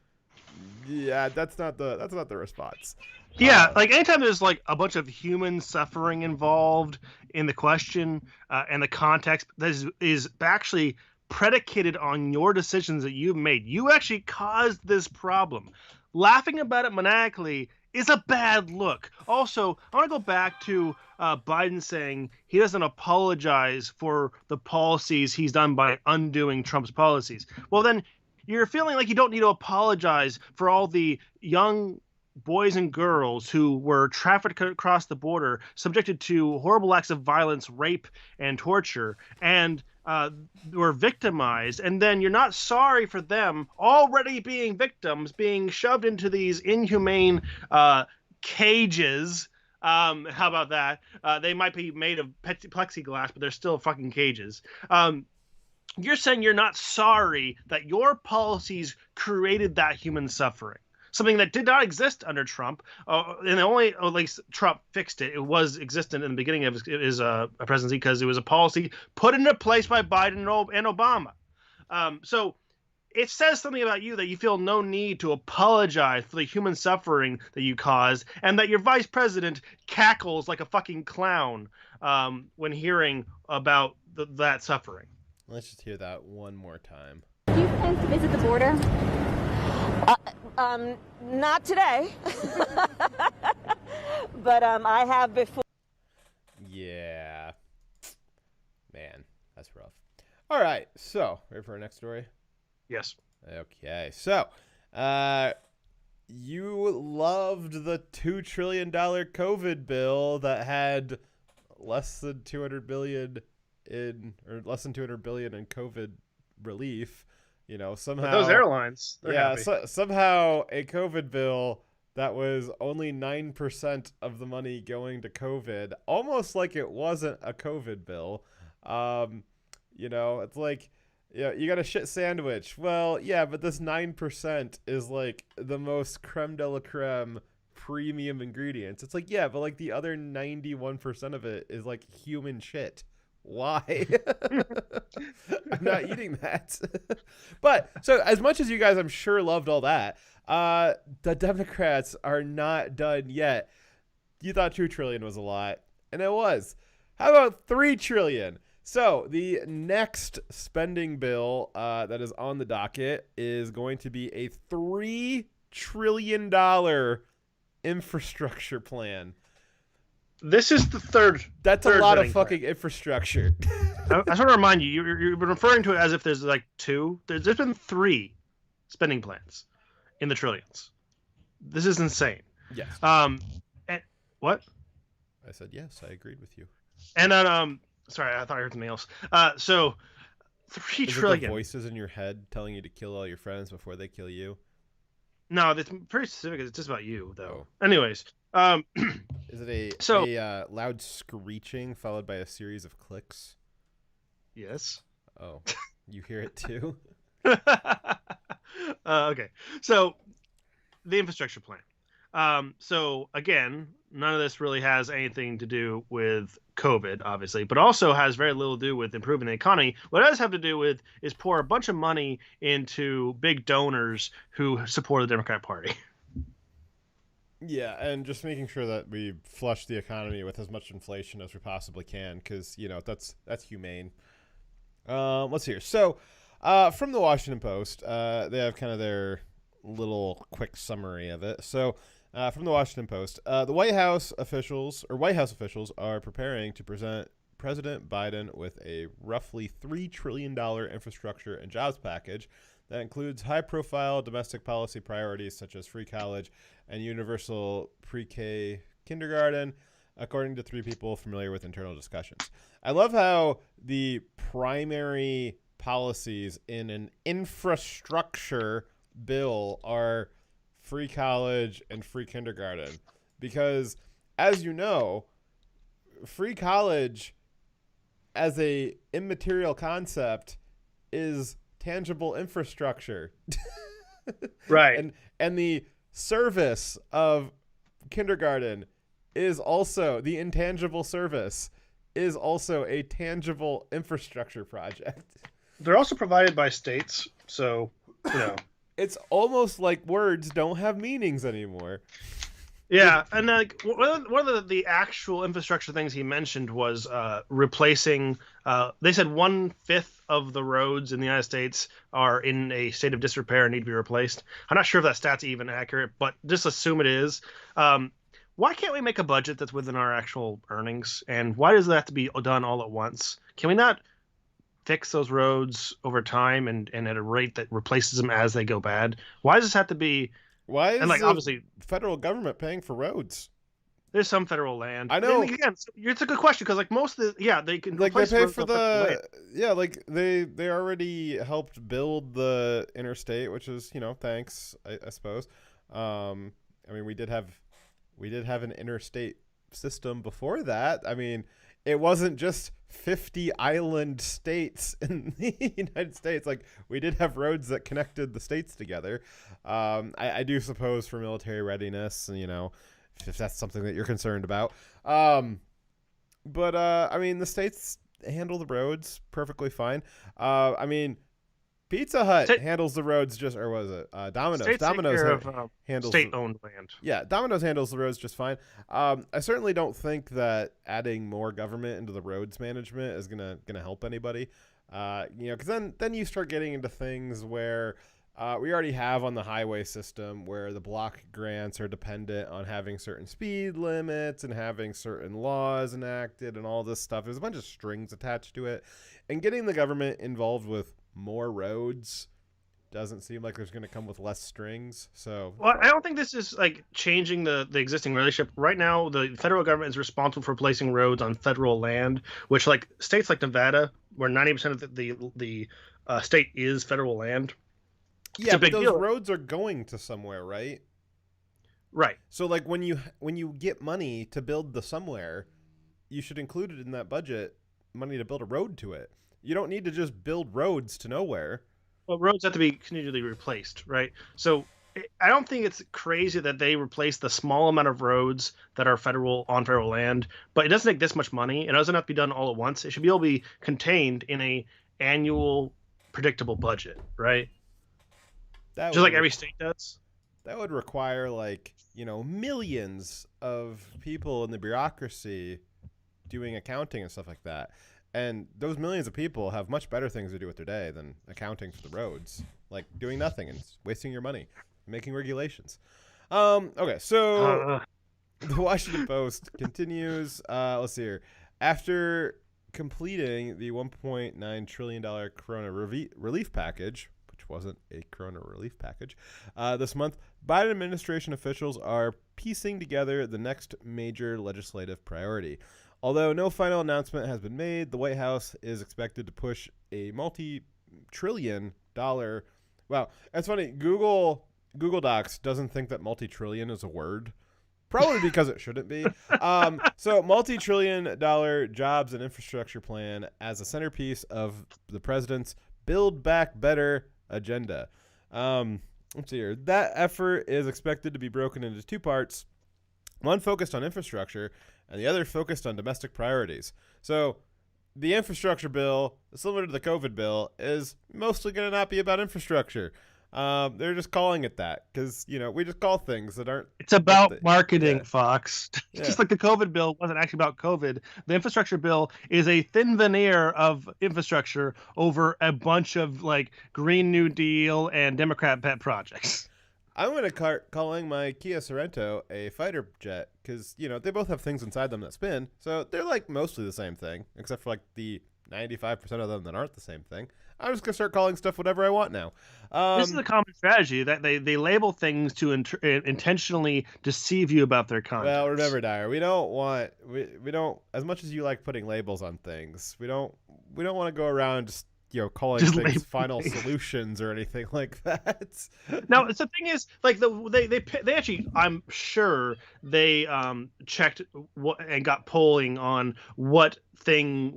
yeah, that's not the response. Yeah, like anytime there's like a bunch of human suffering involved in the question and the context that is actually predicated on your decisions that you've made. You actually caused this problem. Laughing about it maniacally is a bad look. Also, I want to go back to Biden saying he doesn't apologize for the policies he's done by undoing Trump's policies. Well, then you're feeling like you don't need to apologize for all the young boys and girls who were trafficked across the border, subjected to horrible acts of violence, rape, and torture, and were victimized. And then you're not sorry for them already being victims, being shoved into these inhumane cages. How about that? They might be made of plexiglass, but they're still fucking cages. You're saying you're not sorry that your policies created that human suffering. Something that did not exist under Trump, and only at least Trump fixed it. It was existent in the beginning of his presidency because it was a policy put into place by Biden and Obama. So it says something about you that you feel no need to apologize for the human suffering that you caused, and that your vice president cackles like a fucking clown when hearing about that suffering. Let's just hear that one more time. Do you plan to visit the border? Not today. But I have before. Yeah. Man, that's rough. All right, so ready for our next story? Yes. Okay, so you loved the $2 trillion COVID bill that had less than $200 billion in COVID relief. You know, somehow But those airlines, they're happy. Somehow a COVID bill that was only 9% of the money going to COVID, almost like it wasn't a COVID bill. You know, it's like, yeah, you got a shit sandwich. Well, yeah, but this 9% is like the most creme de la creme premium ingredients. It's like, yeah, but like the other 91% of it is like human shit. Why? I'm not eating that. But so as much as you guys, I'm sure, loved all that, the Democrats are not done yet. You thought $2 trillion was a lot, and it was. How about $3 trillion? So the next spending bill that is on the docket is going to be a $3 trillion infrastructure plan. This is the third. That's a lot of fucking infrastructure. I just want to remind you, you've been referring to it as if there's like two. There's been 3 spending plans in the trillions. This is insane. Yes. And, what? I said yes. I agreed with you. And then sorry, I thought I heard something else. So $3 trillion. Is it the voices in your head telling you to kill all your friends before they kill you? No, it's pretty specific. It's just about you, though. Oh. Anyways, is it a loud screeching followed by a series of clicks? Yes. Oh, you hear it too? Okay, so the infrastructure plan. So again, none of this really has anything to do with COVID, obviously, but also has very little to do with improving the economy. What it does have to do with is pour a bunch of money into big donors who support the Democratic Party. Yeah, and just making sure that we flush the economy with as much inflation as we possibly can, because, you know, that's humane. Let's see here. So, from the Washington Post, they have kind of their little quick summary of it. So, from the Washington Post, the White House officials are preparing to present President Biden with a roughly $3 trillion infrastructure and jobs package that includes high-profile domestic policy priorities such as free college and universal pre-K kindergarten, according to 3 people familiar with internal discussions. I love how the primary policies in an infrastructure bill are free college and free kindergarten, because, as you know, free college as a immaterial concept is tangible infrastructure. Right. And the service of kindergarten is also, the intangible service is also a tangible infrastructure project. They're also provided by states, so, you know. It's almost like words don't have meanings anymore. Yeah, and like one of the actual infrastructure things he mentioned was replacing They said 1/5 of the roads in the United States are in a state of disrepair and need to be replaced. I'm not sure if that stat's even accurate, but just assume it is. Why can't we make a budget that's within our actual earnings? And why does that have to be done all at once? Can we not fix those roads over time and at a rate that replaces them as they go bad? Why does this have to be? Why is the obviously federal government paying for roads? there's some federal land. I know. And again, it's a good question because like most of the they can Like they replace pay roads for on federal land. like they already helped build the interstate, which is thanks I suppose. I mean we did have an interstate system before that. I mean it wasn't just 50 island states in the United States. Like we did have roads that connected the states together. I do suppose for military readiness, and if that's something that you're concerned about. But I mean, the states handle the roads perfectly fine. I mean, Pizza Hut handles the roads or was it Domino's? Domino's handles state-owned land. Yeah, Domino's handles the roads just fine. I certainly don't think that adding more government into the roads management is gonna help anybody. Because then you start getting into things where we already have on the highway system where the block grants are dependent on having certain speed limits and having certain laws enacted and all this stuff. There's a bunch of strings attached to it, and getting the government involved with more roads doesn't seem like there's going to come with less strings. So, well, I don't think this is like changing the existing relationship. Right now, the federal government is responsible for placing roads on federal land, which like states like Nevada, where 90% of the state is federal land. Yeah, but those roads are going to somewhere, right? Right. So like when you get money to build the somewhere, you should include it in that budget, money to build a road to it. You don't need to just build roads to nowhere. Well, roads have to be continually replaced, right? So I don't think it's crazy that they replace the small amount of roads that are on federal land, but it doesn't take this much money. It doesn't have to be done all at once. It should be able to be contained in a annual predictable budget, right? Just like every state does. That would require millions of people in the bureaucracy doing accounting and stuff like that. And those millions of people have much better things to do with their day than accounting for the roads, like doing nothing and wasting your money, making regulations. Okay, so the Washington Post continues. Let's see here. After completing the $1.9 trillion Corona relief package, which wasn't a Corona relief package, this month, Biden administration officials are piecing together the next major legislative priority. Although no final announcement has been made, the White House is expected to push a multi-trillion dollar. Wow, that's funny. Google Docs doesn't think that multi-trillion is a word, probably because it shouldn't be. So multi-trillion dollar jobs and infrastructure plan as a centerpiece of the president's Build Back Better agenda. Let's see here. That effort is expected to be broken into two parts. One focused on infrastructure, and the other focused on domestic priorities. So the infrastructure bill, similar to the COVID bill, is mostly going to not be about infrastructure. They're just calling it that because, we just call things that aren't. It's about marketing, Fox. Yeah. Just like the COVID bill wasn't actually about COVID. The infrastructure bill is a thin veneer of infrastructure over a bunch of Green New Deal and Democrat pet projects. I'm going to start calling my Kia Sorento a fighter jet because, they both have things inside them that spin. So they're mostly the same thing, except for the 95% of them that aren't the same thing. I'm just going to start calling stuff whatever I want now. This is a common strategy that they label things to intentionally deceive you about their content. Well, remember, Dyer, we don't, as much as you like putting labels on things, we don't want to go around just calling things final solutions or anything like that. Now, the thing is, they actually, I'm sure they checked and got polling on what thing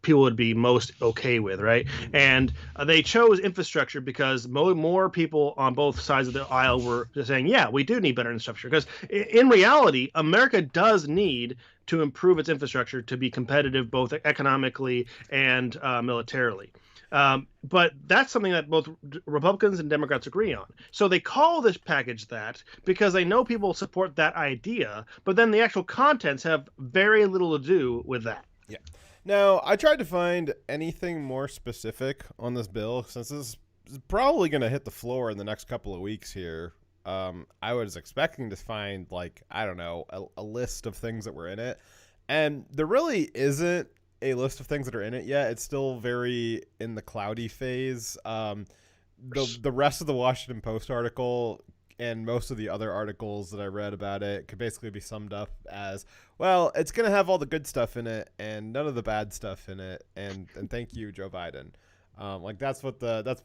people would be most okay with, right? And they chose infrastructure because more people on both sides of the aisle were saying, yeah, we do need better infrastructure. Because in reality, America does need to improve its infrastructure to be competitive both economically and militarily. But that's something that both Republicans and Democrats agree on. So they call this package that because they know people support that idea, but then the actual contents have very little to do with that. Yeah. Now, I tried to find anything more specific on this bill since this is probably going to hit the floor in the next couple of weeks here. I was expecting to find, like, I don't know, a list of things that were in it. And there really isn't a list of things that are in it yet. It's still very in the cloudy phase. The rest of the Washington Post article and most of the other articles that I read about it could basically be summed up as, well, it's going to have all the good stuff in it and none of the bad stuff in it. And thank you, Joe Biden. Like that's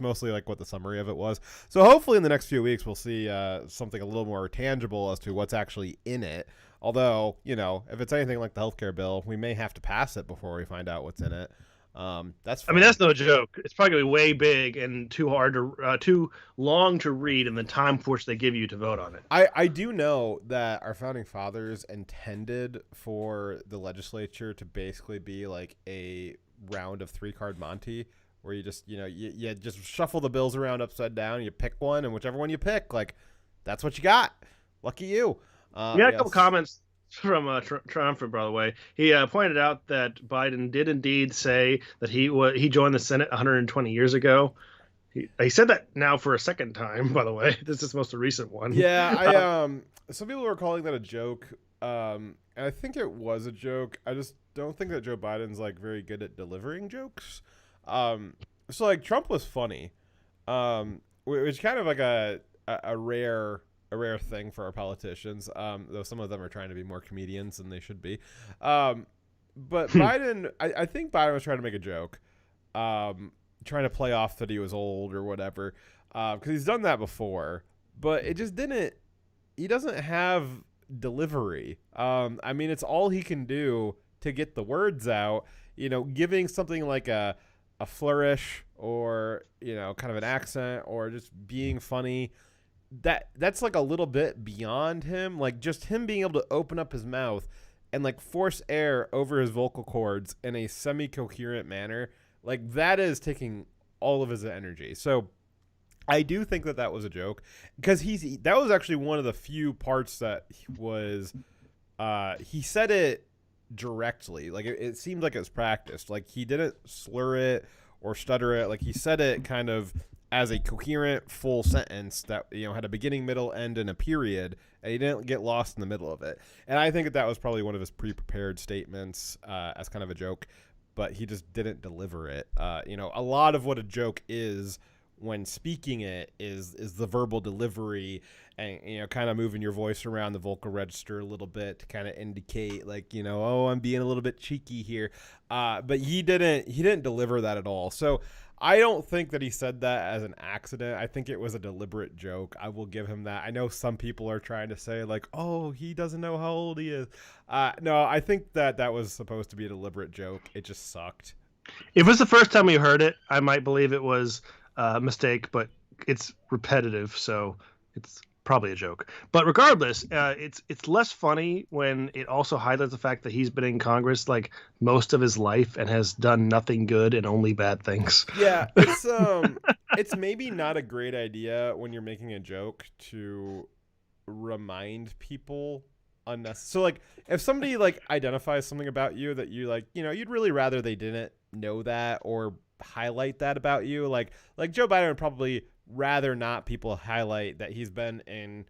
mostly like what the summary of it was. So hopefully in the next few weeks, we'll see something a little more tangible as to what's actually in it. Although, you know, if it's anything like the healthcare bill, we may have to pass it before we find out what's in it. That's fun. I mean, that's no joke. It's probably gonna be way big and too long to read in the time for which they give you to vote on it. I do know that our founding fathers intended for the legislature to basically be like a round of 3-card Monte, where you just, you know, you just shuffle the bills around upside down, you pick one, and whichever one you pick, like, that's what you got. Lucky you. We had a couple comments from Triumphant, by the way. He pointed out that Biden did indeed say that he joined the Senate 120 years ago. He said that now for a second time, by the way. This is the most recent one. Yeah, some people were calling that a joke. And I think it was a joke. I just don't think that Joe Biden's like very good at delivering jokes. So like Trump was funny, which kind of like a rare thing for our politicians. Though some of them are trying to be more comedians than they should be. But Biden, I think Biden was trying to make a joke, trying to play off that he was old or whatever, because he's done that before. But it just didn't. He doesn't have delivery. I mean, it's all he can do to get the words out. You know, giving something like a flourish or, you know, kind of an accent or just being funny, that's like a little bit beyond him. Like just him being able to open up his mouth and like force air over his vocal cords in a semi-coherent manner, like that is taking all of his energy. So I do think that was a joke, because that was actually one of the few parts that he said it directly. Like it seemed like it was practiced. Like he didn't slur it or stutter it. Like he said it kind of as a coherent full sentence that, you know, had a beginning, middle, end, and a period, and he didn't get lost in the middle of it. And I think that was probably one of his pre-prepared statements as kind of a joke, but he just didn't deliver it. You know, a lot of what a joke is when speaking it is the verbal delivery and, you know, kind of moving your voice around the vocal register a little bit to kind of indicate like, you know, oh, I'm being a little bit cheeky here. But he didn't deliver that at all. So I don't think that he said that as an accident. I think it was a deliberate joke. I will give him that. I know some people are trying to say like, oh, he doesn't know how old he is. No, I think that was supposed to be a deliberate joke. It just sucked. If it's the first time we heard it, I might believe it was a mistake, but it's repetitive, so it's probably a joke. But regardless, it's less funny when it also highlights the fact that he's been in Congress like most of his life and has done nothing good and only bad things. Yeah, it's maybe not a great idea when you're making a joke to remind people unnecessary. So like if somebody like identifies something about you that you like, you know, you'd really rather they didn't know that or highlight that about you. Like Joe Biden would probably rather not people highlight that he's been in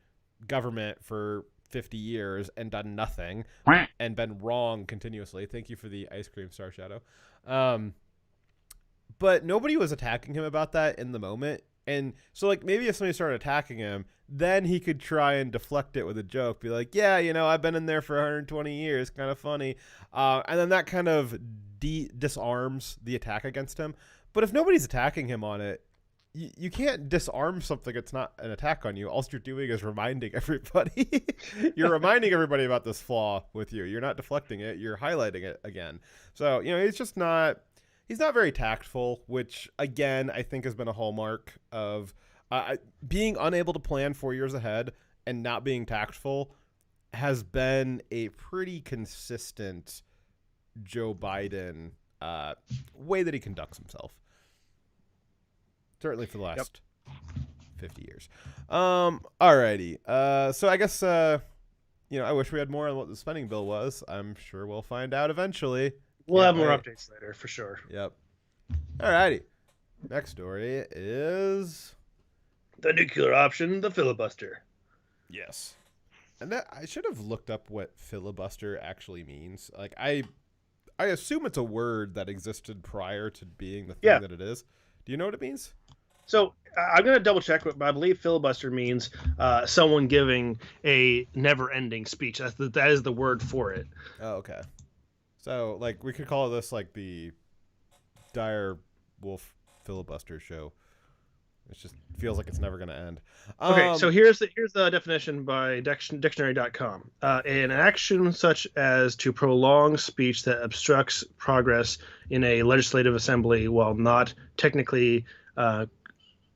government for 50 years and done nothing and been wrong continuously. Thank you for the ice cream, Star Shadow. But nobody was attacking him about that in the moment. And so like maybe if somebody started attacking him, then he could try and deflect it with a joke, be like, yeah, you know, I've been in there for 120 years, kind of funny. And then that kind of disarms the attack against him. But if nobody's attacking him on it, you can't disarm something that's not an attack on you. All you're doing is reminding everybody. You're reminding everybody about this flaw with you. You're not deflecting it. You're highlighting it again. So, you know, he's not very tactful, which, again, I think has been a hallmark of being unable to plan 4 years ahead and not being tactful has been a pretty consistent Joe Biden way that he conducts himself. Certainly for the last 50 years. Alrighty. So I guess, you know, I wish we had more on what the spending bill was. I'm sure we'll find out eventually. We'll have Can't more wait. updates later for sure. Yep. Alrighty. Next story is The nuclear option, the filibuster. yes. And that I should have looked up what filibuster actually means. Like I assume it's a word that existed prior to being the thing that it is. Do you know what it means? So I'm going to double check, but I believe filibuster means someone giving a never-ending speech. That is the word for it. Oh, okay. So like we could call this like the Dire Wolf filibuster show. It just feels like it's never going to end. Okay, so here's the definition by dictionary.com. An action such as to prolong speech that obstructs progress in a legislative assembly while not technically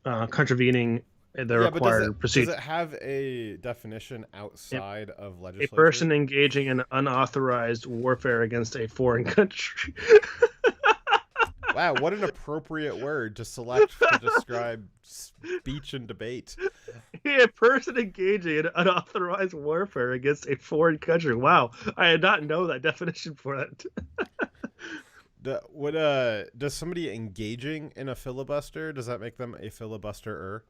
contravening the required procedure. Does it have a definition outside of A legislature? person engaging in unauthorized warfare against a foreign country. Wow, what an appropriate word to select to describe speech and debate. A person engaging in unauthorized warfare against a foreign country. Wow, I did not know that definition for that. Does somebody engaging in a filibuster, does that make them a filibusterer?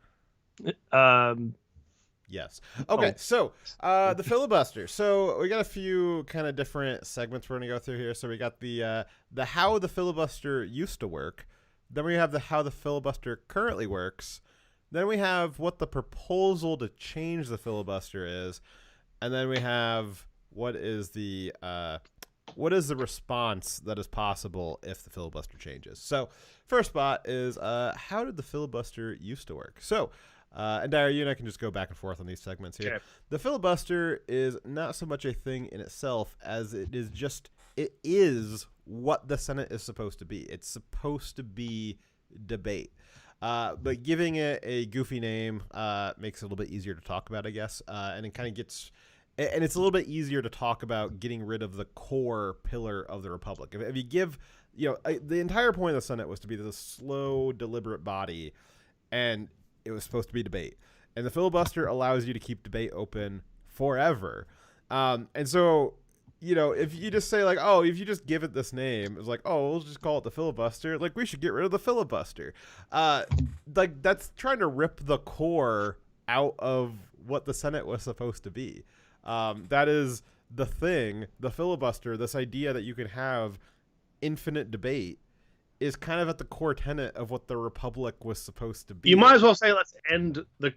Yes. Okay, so the filibuster. So we got a few kind of different segments we're going to go through here. So we got the how the filibuster used to work. Then we have the how the filibuster currently works. Then we have what the proposal to change the filibuster is. And then we have what is the response that is possible if the filibuster changes. So first spot is how did the filibuster used to work? So and Dyer, you and I can just go back and forth on these segments here. Okay. The filibuster is not so much a thing in itself as it is what the Senate is supposed to be. It's supposed to be debate. But giving it a goofy name makes it a little bit easier to talk about, I guess. And it kind of gets, and it's a little bit easier to talk about getting rid of the core pillar of the republic. If you give, the entire point of the Senate was to be this slow, deliberate body, and it was supposed to be debate. And the filibuster allows you to keep debate open forever. And so, if you just say like, oh, if you just give it this name, it's like, oh, we'll just call it the filibuster. Like, we should get rid of the filibuster. Like, that's trying to rip the core out of what the Senate was supposed to be. That is the thing, the filibuster, this idea that you can have infinite debate is kind of at the core tenet of what the republic was supposed to be. You might as well say, let's end the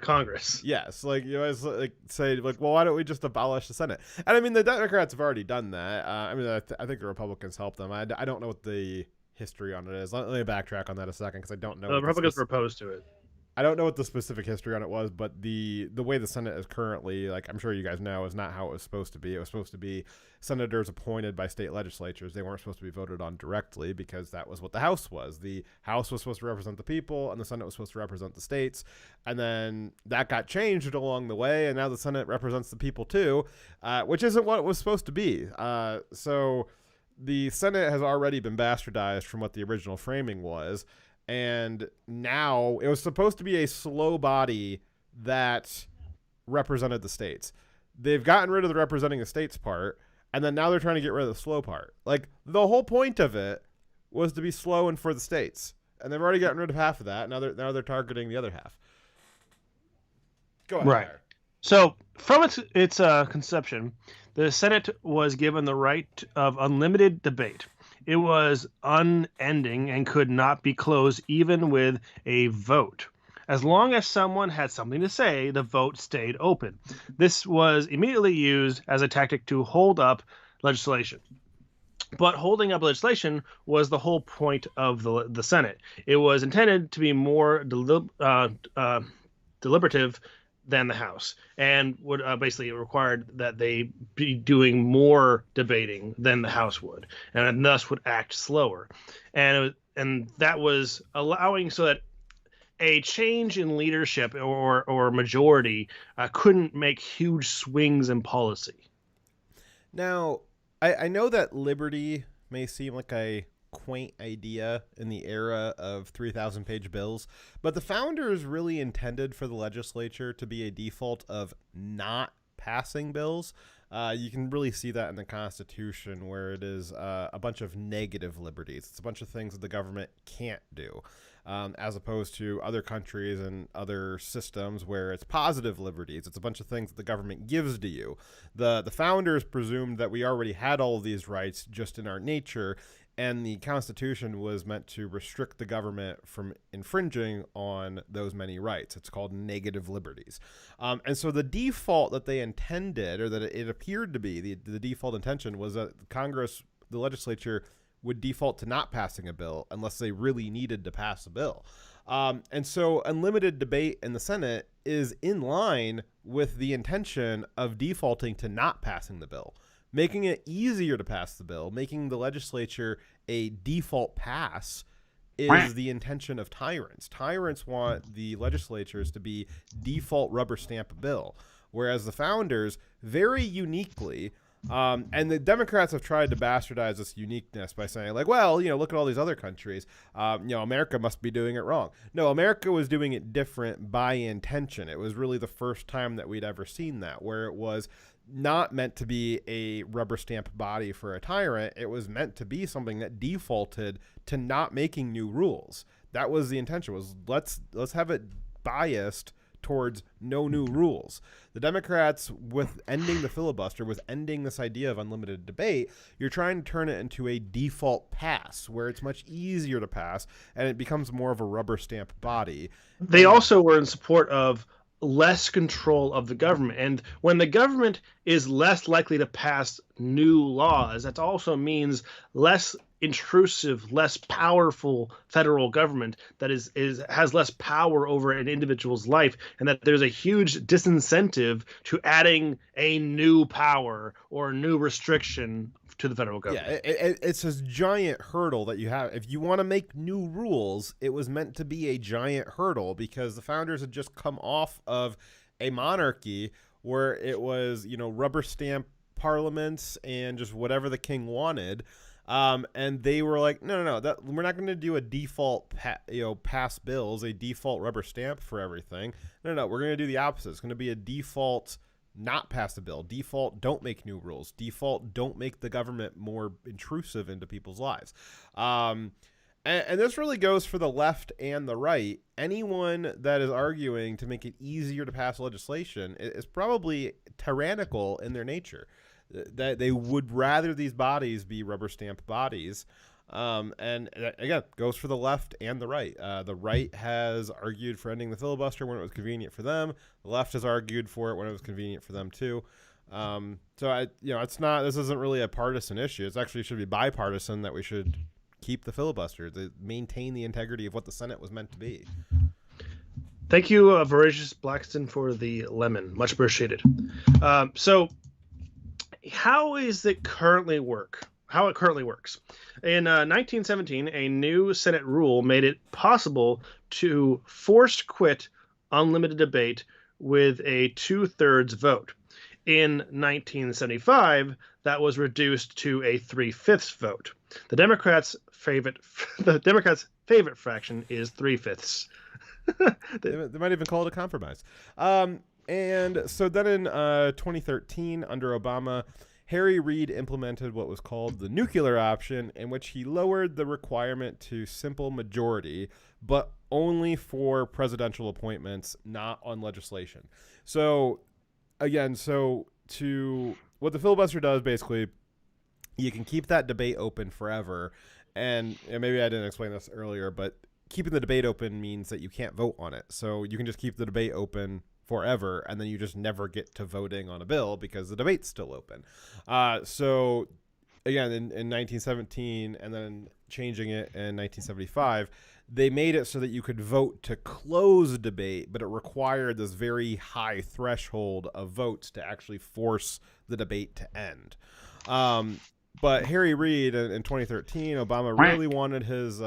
Congress. Yes, like you always say, like, well, why don't we just abolish the Senate? And I mean, the Democrats have already done that. I think the Republicans helped them. I don't know what the history on it is. Let me backtrack on that a second because I don't know. The Republicans were opposed to it. I don't know what the specific history on it was, but the way the Senate is currently, like I'm sure you guys know, is not how it was supposed to be. It was supposed to be senators appointed by state legislatures. They weren't supposed to be voted on directly because that was what the House was. The House was supposed to represent the people, and the Senate was supposed to represent the states. And then that got changed along the way, and now the Senate represents the people too, which isn't what it was supposed to be. So the Senate has already been bastardized from what the original framing was. And now it was supposed to be a slow body that represented the states. They've gotten rid of the representing the states part, and then now they're trying to get rid of the slow part. Like, the whole point of it was to be slow and for the states. And they've already gotten rid of half of that. Now they're targeting the other half. Go ahead. Right. So from its conception, the Senate was given the right of unlimited debate. It was unending and could not be closed even with a vote. As long as someone had something to say, the vote stayed open. This was immediately used as a tactic to hold up legislation. But holding up legislation was the whole point of the Senate. It was intended to be more deliberative than the House, and would basically it required that they be doing more debating than the House would, and thus would act slower, and that was allowing so that a change in leadership or majority couldn't make huge swings in policy. Now, I know that liberty may seem like a quaint idea in the era of 3,000-page bills, but the founders really intended for the legislature to be a default of not passing bills. You can really see that in the Constitution, where it is a bunch of negative liberties. It's a bunch of things that the government can't do, as opposed to other countries and other systems where it's positive liberties. It's a bunch of things that the government gives to you. The founders presumed that we already had all of these rights just in our nature, and the Constitution was meant to restrict the government from infringing on those many rights. It's called negative liberties. And so the default that they intended, or that it appeared to be, the default intention was that Congress, the legislature, would default to not passing a bill unless they really needed to pass a bill. And so unlimited debate in the Senate is in line with the intention of defaulting to not passing the bill, making it easier to pass the bill, making the legislature a default pass is the intention of tyrants. Tyrants want the legislatures to be default rubber stamp a bill, whereas the founders very uniquely, and the Democrats have tried to bastardize this uniqueness by saying, like, well, look at all these other countries. America must be doing it wrong. No, America was doing it different by intention. It was really the first time that we'd ever seen that, where it was not meant to be a rubber stamp body for a tyrant. It was meant to be something that defaulted to not making new rules. That was the intention, was let's have it biased towards no new rules. The Democrats, with ending the filibuster, with ending this idea of unlimited debate, you're trying to turn it into a default pass where it's much easier to pass and it becomes more of a rubber stamp body. They also were in support of less control of the government. And when the government is less likely to pass new laws, that also means less intrusive, less powerful federal government that has less power over an individual's life, and that there's a huge disincentive to adding a new power or a new restriction to the federal government. Yeah, it's a giant hurdle that you have. If you want to make new rules, it was meant to be a giant hurdle because the founders had just come off of a monarchy where it was, rubber stamp parliaments and just whatever the king wanted. And they were like, no, that we're not going to do a default, pass bills, a default rubber stamp for everything. No, we're going to do the opposite. It's going to be a default not pass the bill. Default, don't make new rules. Default, don't make the government more intrusive into people's lives. And this really goes for the left and the right. Anyone that is arguing to make it easier to pass legislation is probably tyrannical in their nature. That they would rather these bodies be rubber stamp bodies. And again, goes for the left and the right. The right has argued for ending the filibuster when it was convenient for them. The left has argued for it when it was convenient for them too. It's not. This isn't really a partisan issue. It's actually should be bipartisan that we should keep the filibuster to maintain the integrity of what the Senate was meant to be. Thank you, Voracious Blackston, for the lemon. Much appreciated. So, how is it currently work? How it currently works. In 1917, a new Senate rule made it possible to forced quit unlimited debate with a 2/3 vote. In 1975, that was reduced to a 3/5 vote. The Democrats' favorite fraction is 3/5. They might even call it a compromise. And so then in 2013, under Obama, Harry Reid implemented what was called the nuclear option, in which he lowered the requirement to simple majority, but only for presidential appointments, not on legislation. So, again, what the filibuster does, basically, you can keep that debate open forever. And maybe I didn't explain this earlier, but keeping the debate open means that you can't vote on it. So you can just keep the debate open forever, and then you just never get to voting on a bill because the debate's still open. So again, in 1917, and then changing it in 1975, they made it so that you could vote to close debate, but it required this very high threshold of votes to actually force the debate to end. But Harry Reid in 2013, Obama really wanted his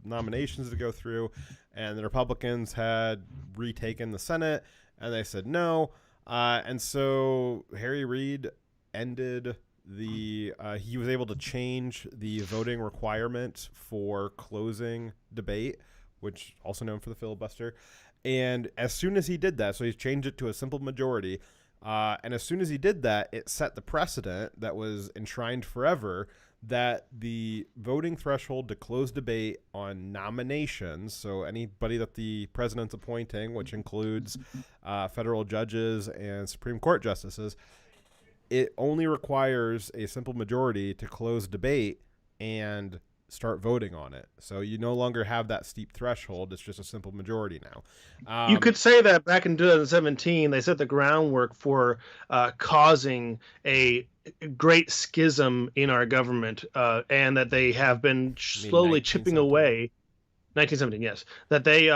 nominations to go through, and the Republicans had retaken the Senate, and they said no. And so Harry Reid ended he was able to change the voting requirement for closing debate, which also known for the filibuster. And as soon as he did that, so he changed it to a simple majority, And as soon as he did that, it set the precedent that was enshrined forever that the voting threshold to close debate on nominations, so anybody that the president's appointing, which includes federal judges and Supreme Court justices, it only requires a simple majority to close debate and start voting on it. So you no longer have that steep threshold. It's just a simple majority now. You could say that back in 2017, they set the groundwork for causing a great schism in our government, and that they have been slowly chipping away. 1917, yes. That they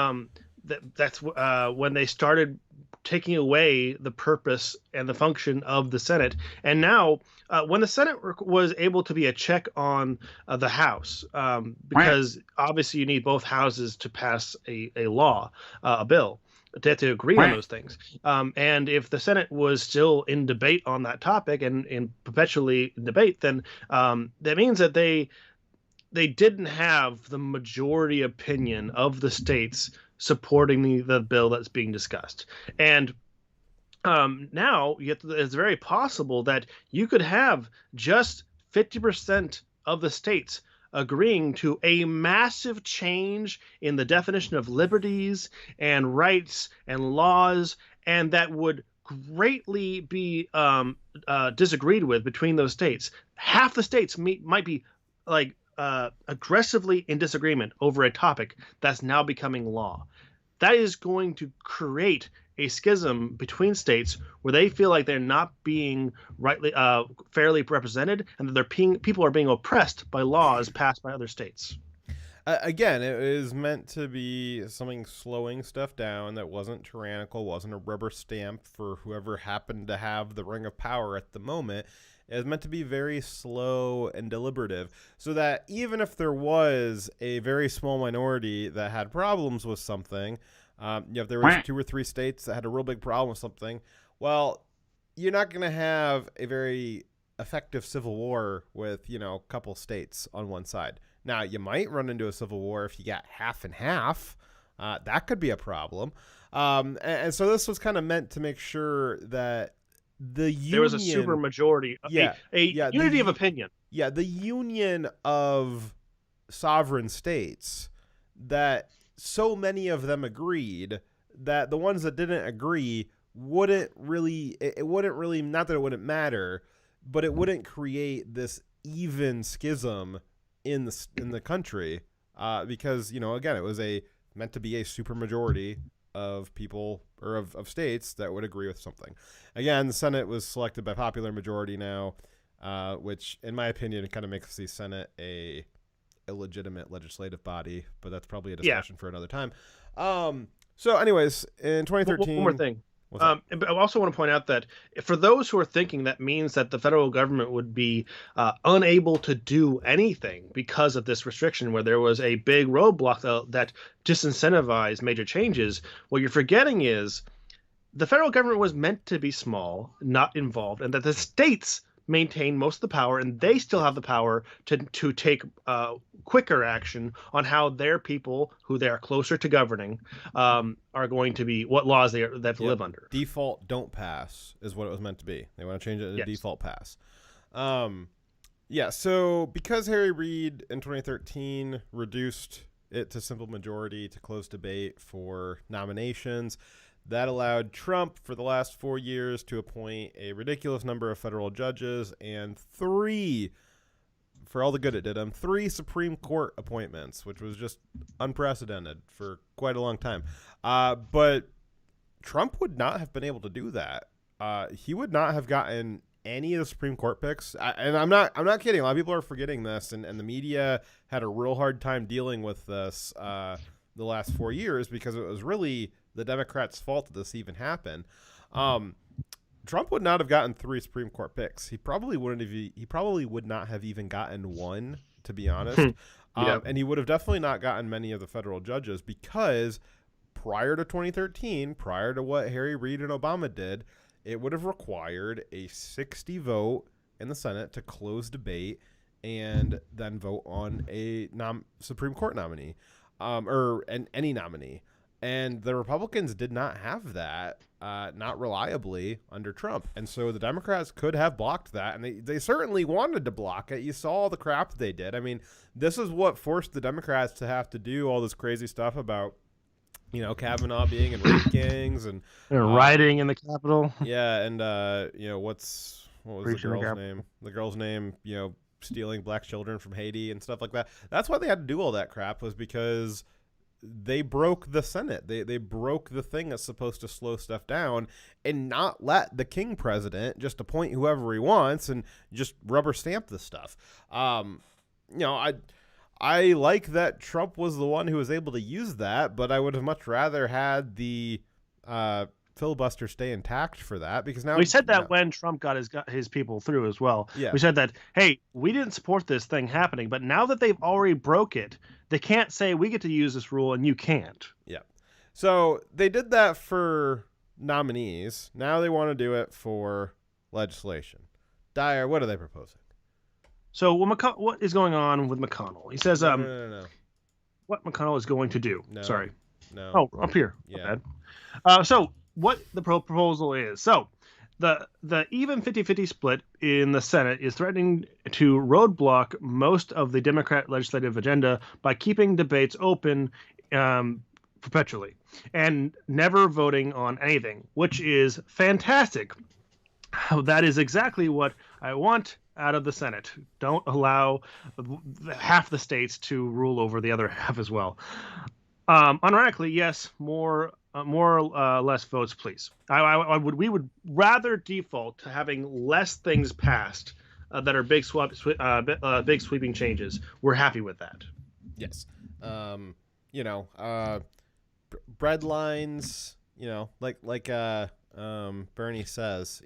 that's when they started taking away the purpose and the function of the Senate. And now, when the Senate was able to be a check on the House, because obviously you need both houses to pass a law, a bill, they have to agree on those things. And if the Senate was still in debate on that topic and in perpetually in debate, then that means that they didn't have the majority opinion of the states supporting the bill that's being discussed. And now it's very possible that you could have just 50% of the states agreeing to a massive change in the definition of liberties and rights and laws, and that would greatly be disagreed with between those states. Half the states might be like aggressively in disagreement over a topic that's now becoming law. That is going to create a schism between states where they feel like they're not being fairly represented, and that people are being oppressed by laws passed by other states. Again, it was meant to be something slowing stuff down that wasn't tyrannical, wasn't a rubber stamp for whoever happened to have the ring of power at the moment. It was meant to be very slow and deliberative, so that even if there was a very small minority that had problems with something, if there was 2 or 3 states that had a real big problem with something, well, you're not going to have a very effective civil war with, a couple states on one side. Now, you might run into a civil war if you got half and half. That could be a problem. And so this was kind of meant to make sure that there was a super majority, unity of opinion. Yeah, the union of sovereign states, that so many of them agreed that the ones that didn't agree wouldn't really, not that it wouldn't matter, but it wouldn't create this even schism in the country, because again, it was meant to be a super majority of people or of states that would agree with something. Again, the Senate was selected by popular majority now, which in my opinion kind of makes the Senate a illegitimate legislative body, but that's probably a discussion for another time. So anyways, in 2013, one more thing. But I also want to point out that for those who are thinking that means that the federal government would be unable to do anything because of this restriction, where there was a big roadblock that disincentivized major changes, what you're forgetting is the federal government was meant to be small, not involved, and that the states maintain most of the power, and they still have the power to take quicker action on how their people, who they are closer to governing, are going to be, what laws they have to live under. Default don't pass is what it was meant to be. They want to change it to default pass. So because Harry Reid in 2013 reduced it to simple majority to close debate for nominations, that allowed Trump for the last 4 years to appoint a ridiculous number of federal judges and 3, for all the good it did him, 3 Supreme Court appointments, which was just unprecedented for quite a long time. But Trump would not have been able to do that. He would not have gotten any of the Supreme Court picks. And I'm not kidding. A lot of people are forgetting this, and the media had a real hard time dealing with this the last 4 years, because it was really the Democrats' fault that this even happened. Trump would not have gotten 3 Supreme Court picks. He probably would not have even gotten 1, to be honest. And he would have definitely not gotten many of the federal judges, because prior to 2013, prior to what Harry Reid and Obama did, it would have required a 60 vote in the Senate to close debate and then vote on a Supreme Court nominee, or any nominee. And the Republicans did not have that, not reliably, under Trump. And so the Democrats could have blocked that, and they certainly wanted to block it. You saw all the crap they did. I mean, this is what forced the Democrats to have to do all this crazy stuff about, Kavanaugh being in rape gangs and rioting in the Capitol. Yeah, and what was the Breaching the girl's Capitol. name? The girl's name, stealing black children from Haiti and stuff like that. That's why they had to do all that crap, was because they broke the Senate. They broke the thing that's supposed to slow stuff down and not let the king president just appoint whoever he wants and just rubber stamp the stuff. I like that Trump was the one who was able to use that, but I would have much rather had the filibuster stay intact for that, because now We said that when Trump got his people through as well. Yeah. We said that, hey, we didn't support this thing happening, but now that they've already broke it, they can't say we get to use this rule and you can't. Yeah. So they did that for nominees. Now they want to do it for legislation. Dyer, what are they proposing? So what is going on with McConnell? He says No. what McConnell is going to do. No. Sorry. No. Oh, up here. Yeah. So what the proposal is. So the even 50-50 split in the Senate is threatening to roadblock most of the Democrat legislative agenda by keeping debates open perpetually and never voting on anything, which is fantastic. That is exactly what I want out of the Senate. Don't allow half the states to rule over the other half as well. Unironically, yes, more or less votes, please. We would rather default to having less things passed that are big sweeping changes. We're happy with that. Yes. Bread lines, like Bernie says,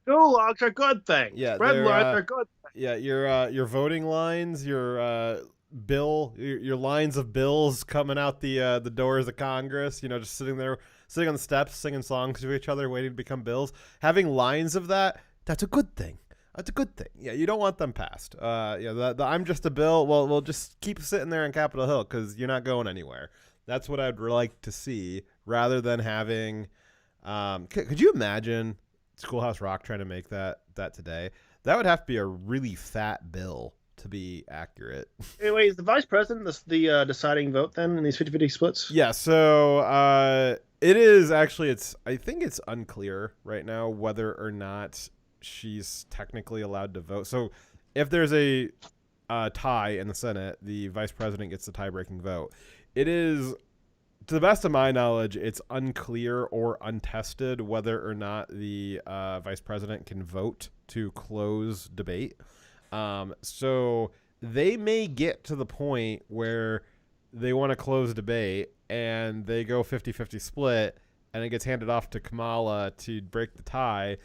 Gulags are good things. Yeah, Red they're, lines are good. Yeah, your voting lines, your lines of bills coming out the doors of Congress, just sitting on the steps singing songs to each other, waiting to become bills. Having lines of that's a good thing. That's a good thing. Yeah, you don't want them passed. The I'm just a bill. Well, we'll just keep sitting there in Capitol Hill because you're not going anywhere. That's what I'd like to see, rather than having. Could you imagine Schoolhouse Rock trying to make that today? That would have to be a really fat bill to be accurate. Anyway, is the vice president the deciding vote then in these 50-50 splits? Yeah, so it is actually, I think it's unclear right now whether or not she's technically allowed to vote. So if there's a tie in the Senate, the vice president gets the tie-breaking vote. It is, to the best of my knowledge, it's unclear or untested whether or not the vice president can vote to close debate. So they may get to the point where they want to close debate and they go 50-50 split and it gets handed off to Kamala to break the tie.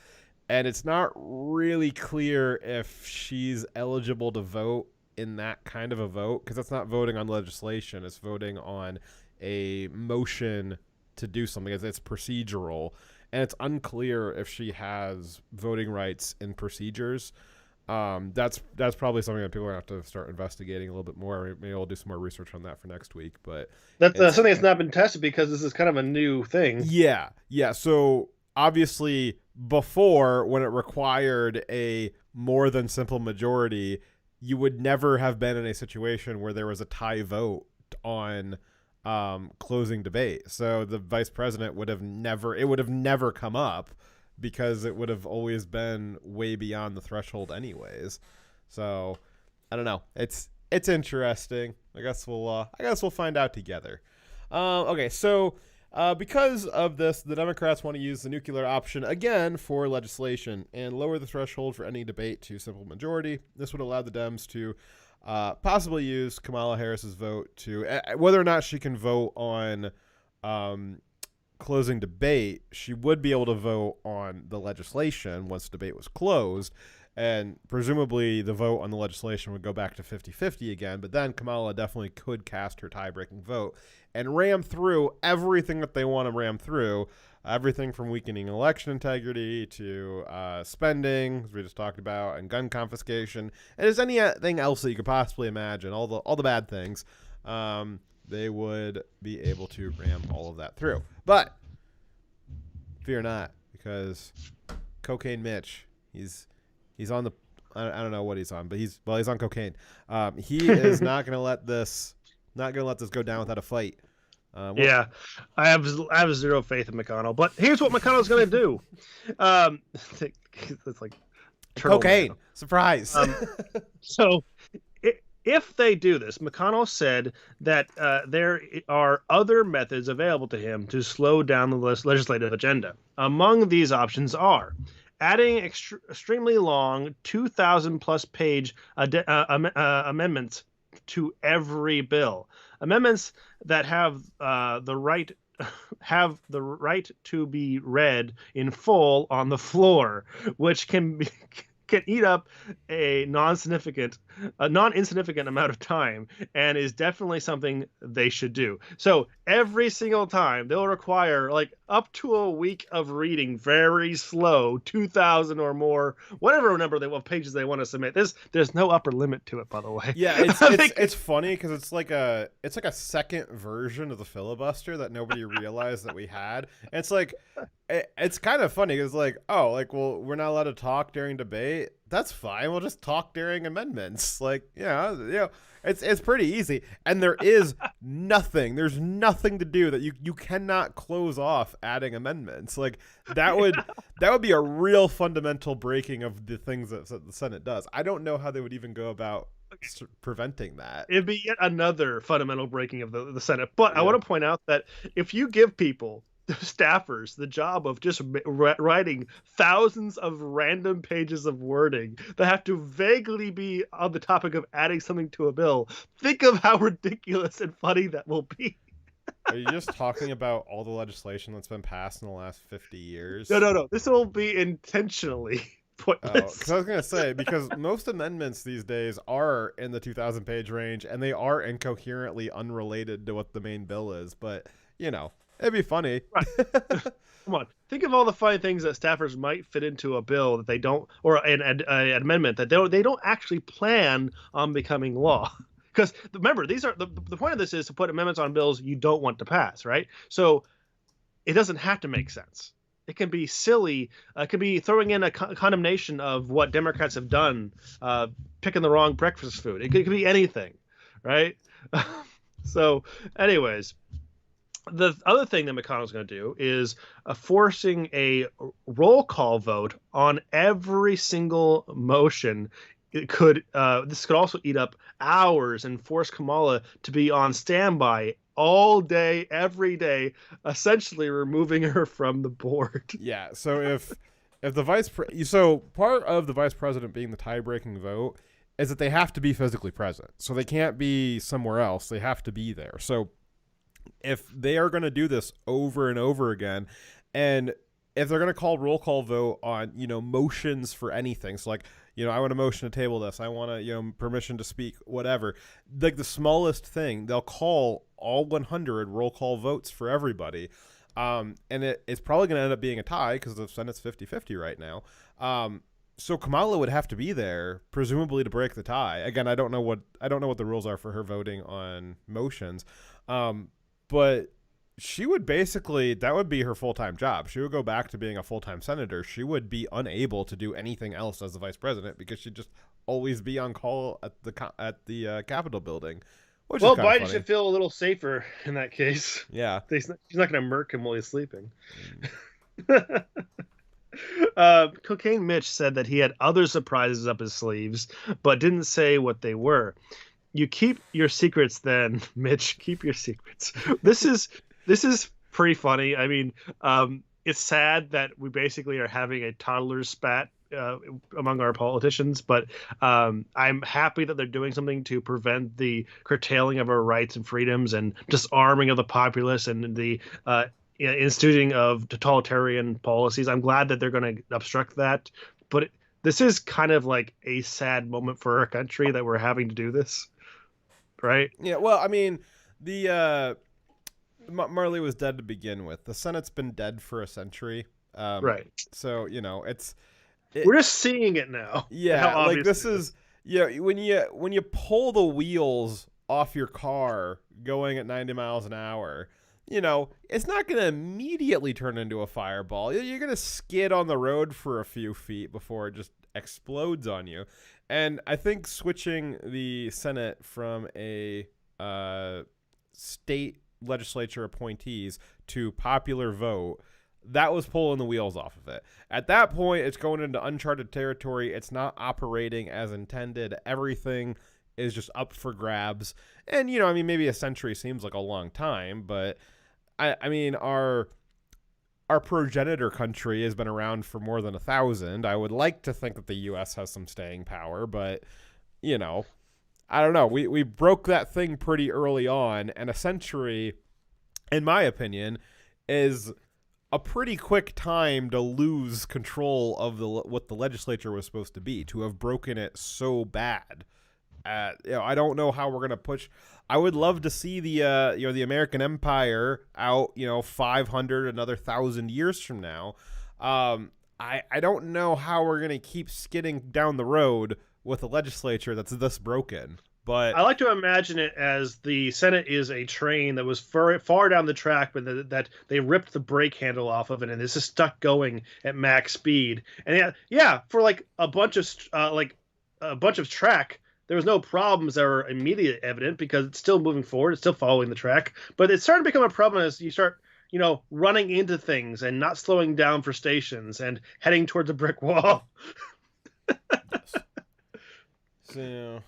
And it's not really clear if she's eligible to vote in that kind of a vote, because that's not voting on legislation. It's voting on a motion to do something. It's procedural, and it's unclear if she has voting rights in procedures. That's probably something that people are going to have to start investigating a little bit more. Maybe we'll do some more research on that for next week. But That's something that's not been tested because this is kind of a new thing. Yeah. So obviously, before, when it required a more than simple majority, you would never have been in a situation where there was a tie vote on closing debate. So the vice president would have never come up, because it would have always been way beyond the threshold anyways. So I don't know. It's interesting. I guess we'll find out together. Okay, so because of this, the Democrats want to use the nuclear option again for legislation and lower the threshold for any debate to simple majority. This would allow the Dems to possibly use Kamala Harris's vote to whether or not she can vote on closing debate. She would be able to vote on the legislation once debate was closed, and presumably the vote on the legislation would go back to 50-50 again, but then Kamala definitely could cast her tie-breaking vote and ram through everything that they want to ram through, everything from weakening election integrity to spending, as we just talked about, and gun confiscation, and just anything else that you could possibly imagine, all the bad things. they would be able to ram all of that through. But fear not, because Cocaine Mitch, he's on the, I don't know what he's on, but he's on cocaine. He is not going to let this go down without a fight. Yeah, I have zero faith in McConnell, but here's what McConnell's going to do. It's like cocaine. Surprise. So if they do this, McConnell said that there are other methods available to him to slow down the legislative agenda. Among these options are adding extremely long 2,000-plus page amendments to every bill. Amendments that have the right to be read in full on the floor, which can eat up a non-insignificant amount of time, and is definitely something they should do. So every single time they'll require like up to a week of reading very slow, 2,000 or more, whatever number of pages they want to submit. There's no upper limit to it, by the way. Yeah, it's funny because it's like a second version of the filibuster that nobody realized that we had. And it's like it's kind of funny because well, we're not allowed to talk during debate. That's fine. We'll just talk during amendments. It's pretty easy. And there is nothing. There's nothing to do that you cannot close off adding amendments. Like that would be a real fundamental breaking of the things that the Senate does. I don't know how they would even go about preventing that. It'd be yet another fundamental breaking of the Senate. But yeah. I want to point out that if you give people, staffers, the job of just writing thousands of random pages of wording that have to vaguely be on the topic of adding something to a bill, think of how ridiculous and funny that will be. Are you just talking about all the legislation that's been passed in the last 50 years? No. This will be intentionally pointless. Because I was going to say, because most amendments these days are in the 2,000 page range, and they are incoherently unrelated to what the main bill is. But, it'd be funny. Right. Come on. Think of all the funny things that staffers might fit into a bill that they don't, or an amendment that they don't actually plan on becoming law. Because remember, these are the point of this is to put amendments on bills you don't want to pass, right? So it doesn't have to make sense. It can be silly. It could be throwing in a condemnation of what Democrats have done, picking the wrong breakfast food. It could be anything, right? So, anyways. The other thing that McConnell's going to do is forcing a roll call vote on every single motion. This could also eat up hours and force Kamala to be on standby all day, every day, essentially removing her from the board. Yeah. So if the part of the vice president being the tie-breaking vote is that they have to be physically present. So they can't be somewhere else. They have to be there. So if they are going to do this over and over again, and if they're going to call roll call vote on, motions for anything, so I want a motion to table this, I want permission to speak, whatever, like the smallest thing, they'll call all 100 roll call votes for everybody. And it's probably going to end up being a tie because the Senate's 50-50 right now. So Kamala would have to be there, presumably to break the tie. Again, I don't know what the rules are for her voting on motions. But she would that would be her full-time job. She would go back to being a full-time senator. She would be unable to do anything else as the vice president because she'd just always be on call at the Capitol building. Which is Biden funny. should feel a little safer in that case. Yeah. She's not going to murk him while he's sleeping. Cocaine Mitch said that he had other surprises up his sleeves, but didn't say what they were. You keep your secrets then, Mitch. Keep your secrets. This is pretty funny. I mean, it's sad that we basically are having a toddler's spat among our politicians, but I'm happy that they're doing something to prevent the curtailing of our rights and freedoms and disarming of the populace and the instituting of totalitarian policies. I'm glad that they're going to obstruct that, but this is kind of like a sad moment for our country that we're having to do this. Right. Yeah. Well, I mean, the Marley was dead to begin with. The Senate's been dead for a century. Right. So we're just seeing it now. Yeah. Like this is when you pull the wheels off your car going at 90 miles an hour, you know, it's not going to immediately turn into a fireball. You're going to skid on the road for a few feet before it just explodes on you. And I think switching the Senate from a state legislature appointees to popular vote, that was pulling the wheels off of it. At that point, it's going into uncharted territory. It's not operating as intended. Everything is just up for grabs. And, you know, I mean, maybe a century seems like a long time, but I mean, our progenitor country has been around for more than 1,000. I would like to think that the U.S. has some staying power, but, you know, I don't know. We broke that thing pretty early on, and a century, in my opinion, is a pretty quick time to lose control of what the legislature was supposed to be, to have broken it so bad. You know, I don't know how we're gonna push. I would love to see the the American Empire out, 500, another 1,000 years from now. I don't know how we're gonna keep skidding down the road with a legislature that's this broken. But I like to imagine it as the Senate is a train that was far down the track, but that they ripped the brake handle off of it, and it's just stuck going at max speed. And yeah, for like a bunch of track, there was no problems that were immediate evident because it's still moving forward, it's still following the track. But it's starting to become a problem as you start, running into things and not slowing down for stations and heading towards a brick wall. So,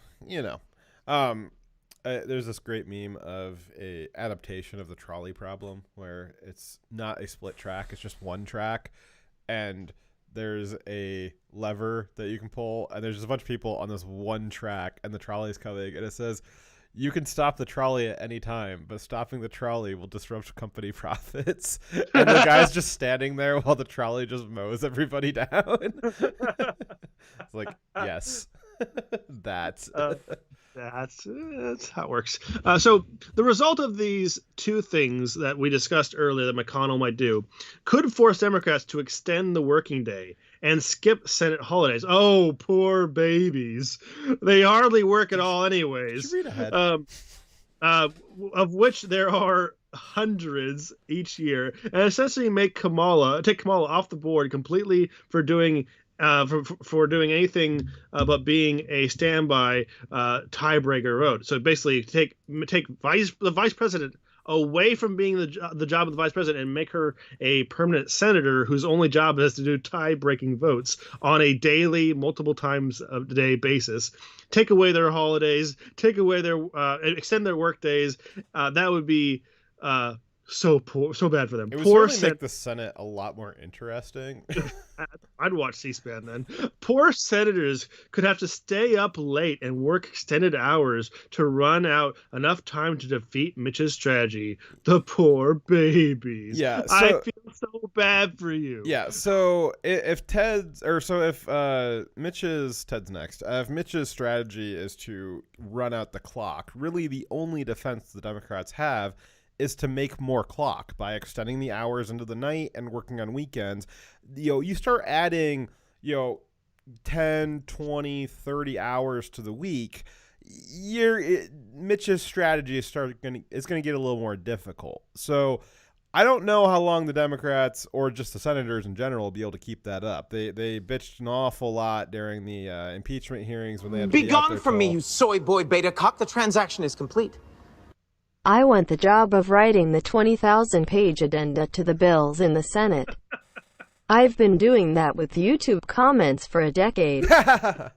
there's this great meme of a adaptation of the trolley problem where it's not a split track, it's just one track, and there's a lever that you can pull, and there's just a bunch of people on this one track, and the trolley's coming, and it says, "You can stop the trolley at any time, but stopping the trolley will disrupt company profits." And the guy's just standing there while the trolley just mows everybody down. It's like, yes. That's how it works. So the result of these two things that we discussed earlier that McConnell might do could force Democrats to extend the working day and skip Senate holidays. Oh, poor babies. They hardly work at all anyways. Read ahead. Of which there are hundreds each year, and essentially take Kamala off the board completely for doing for doing anything but being a standby tiebreaker vote. So basically, take the vice president away from being the job of the vice president and make her a permanent senator whose only job is to do tie-breaking votes on a daily, multiple times a day basis. Take away their holidays, take away their extend their work days. That would be so bad for them. It would certainly make the Senate a lot more interesting. I'd watch C-SPAN then. Poor senators could have to stay up late and work extended hours to run out enough time to defeat Mitch's strategy. The poor babies. Yeah, I feel so bad for you. Yeah, so if Ted's next. If Mitch's strategy is to run out the clock, really the only defense the Democrats have is to make more clock by extending the hours into the night and working on weekends. You start adding, 10, 20, 30 hours to the week, Mitch's strategy is going to get a little more difficult. So I don't know how long the Democrats or just the senators in general will be able to keep that up. They bitched an awful lot during the impeachment hearings when they had to be gone from me, you soy boy beta cock. The transaction is complete. I want the job of writing the 20,000-page addenda to the bills in the Senate. I've been doing that with YouTube comments for a decade.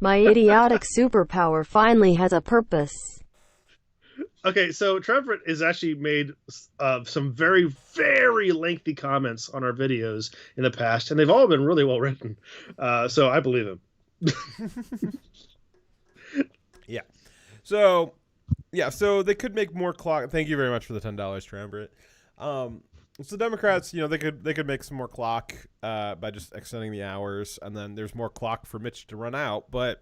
My idiotic superpower finally has a purpose. Okay, so Trevor has actually made some very, very lengthy comments on our videos in the past, and they've all been really well written. So I believe him. Yeah. So they could make more clock. Thank you very much for the $10, Trambrit. So Democrats, they could make some more clock by just extending the hours, and then there's more clock for Mitch to run out. But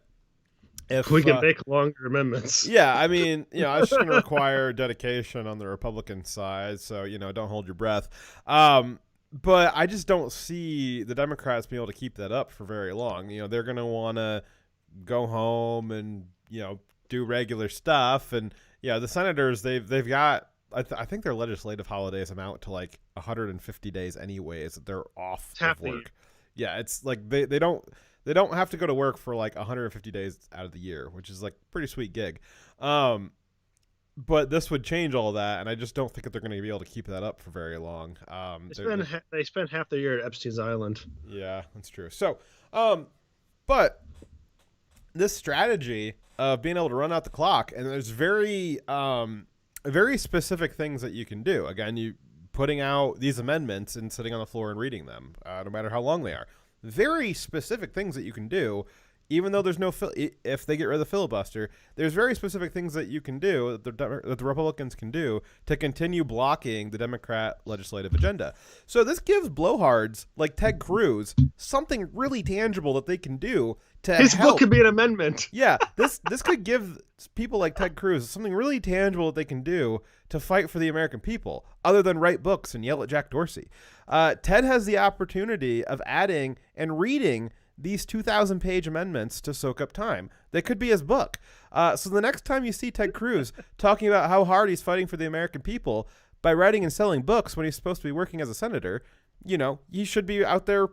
if we can make longer amendments, yeah, I mean, it's just going to require dedication on the Republican side. So don't hold your breath. But I just don't see the Democrats being able to keep that up for very long. They're going to want to go home and do regular stuff, and Yeah, the senators they've got. I think their legislative holidays amount to like 150 days anyways. They're off half of the year. work. Yeah, it's like they don't have to go to work for like 150 days out of the year, which is like pretty sweet gig. But this would change all that, and I just don't think that they're going to be able to keep that up for very long. They spend half their year at Epstein's Island. Yeah, that's true. So, but this strategy of being able to run out the clock, and there's very specific things that you can do. Again, you putting out these amendments and sitting on the floor and reading them, no matter how long they are. Very specific things that you can do, even though there's no if they get rid of the filibuster, there's very specific things that you can do that the Republicans can do to continue blocking the Democrat legislative agenda. So this gives blowhards like Ted Cruz something really tangible that they can do to His help. book could be an amendment. Yeah, this could give people like Ted Cruz something really tangible that they can do to fight for the American people, other than write books and yell at Jack Dorsey. Ted has the opportunity of adding and reading these 2,000-page amendments to soak up time. They could be his book. So the next time you see Ted Cruz talking about how hard he's fighting for the American people by writing and selling books when he's supposed to be working as a senator, you know, he should be out there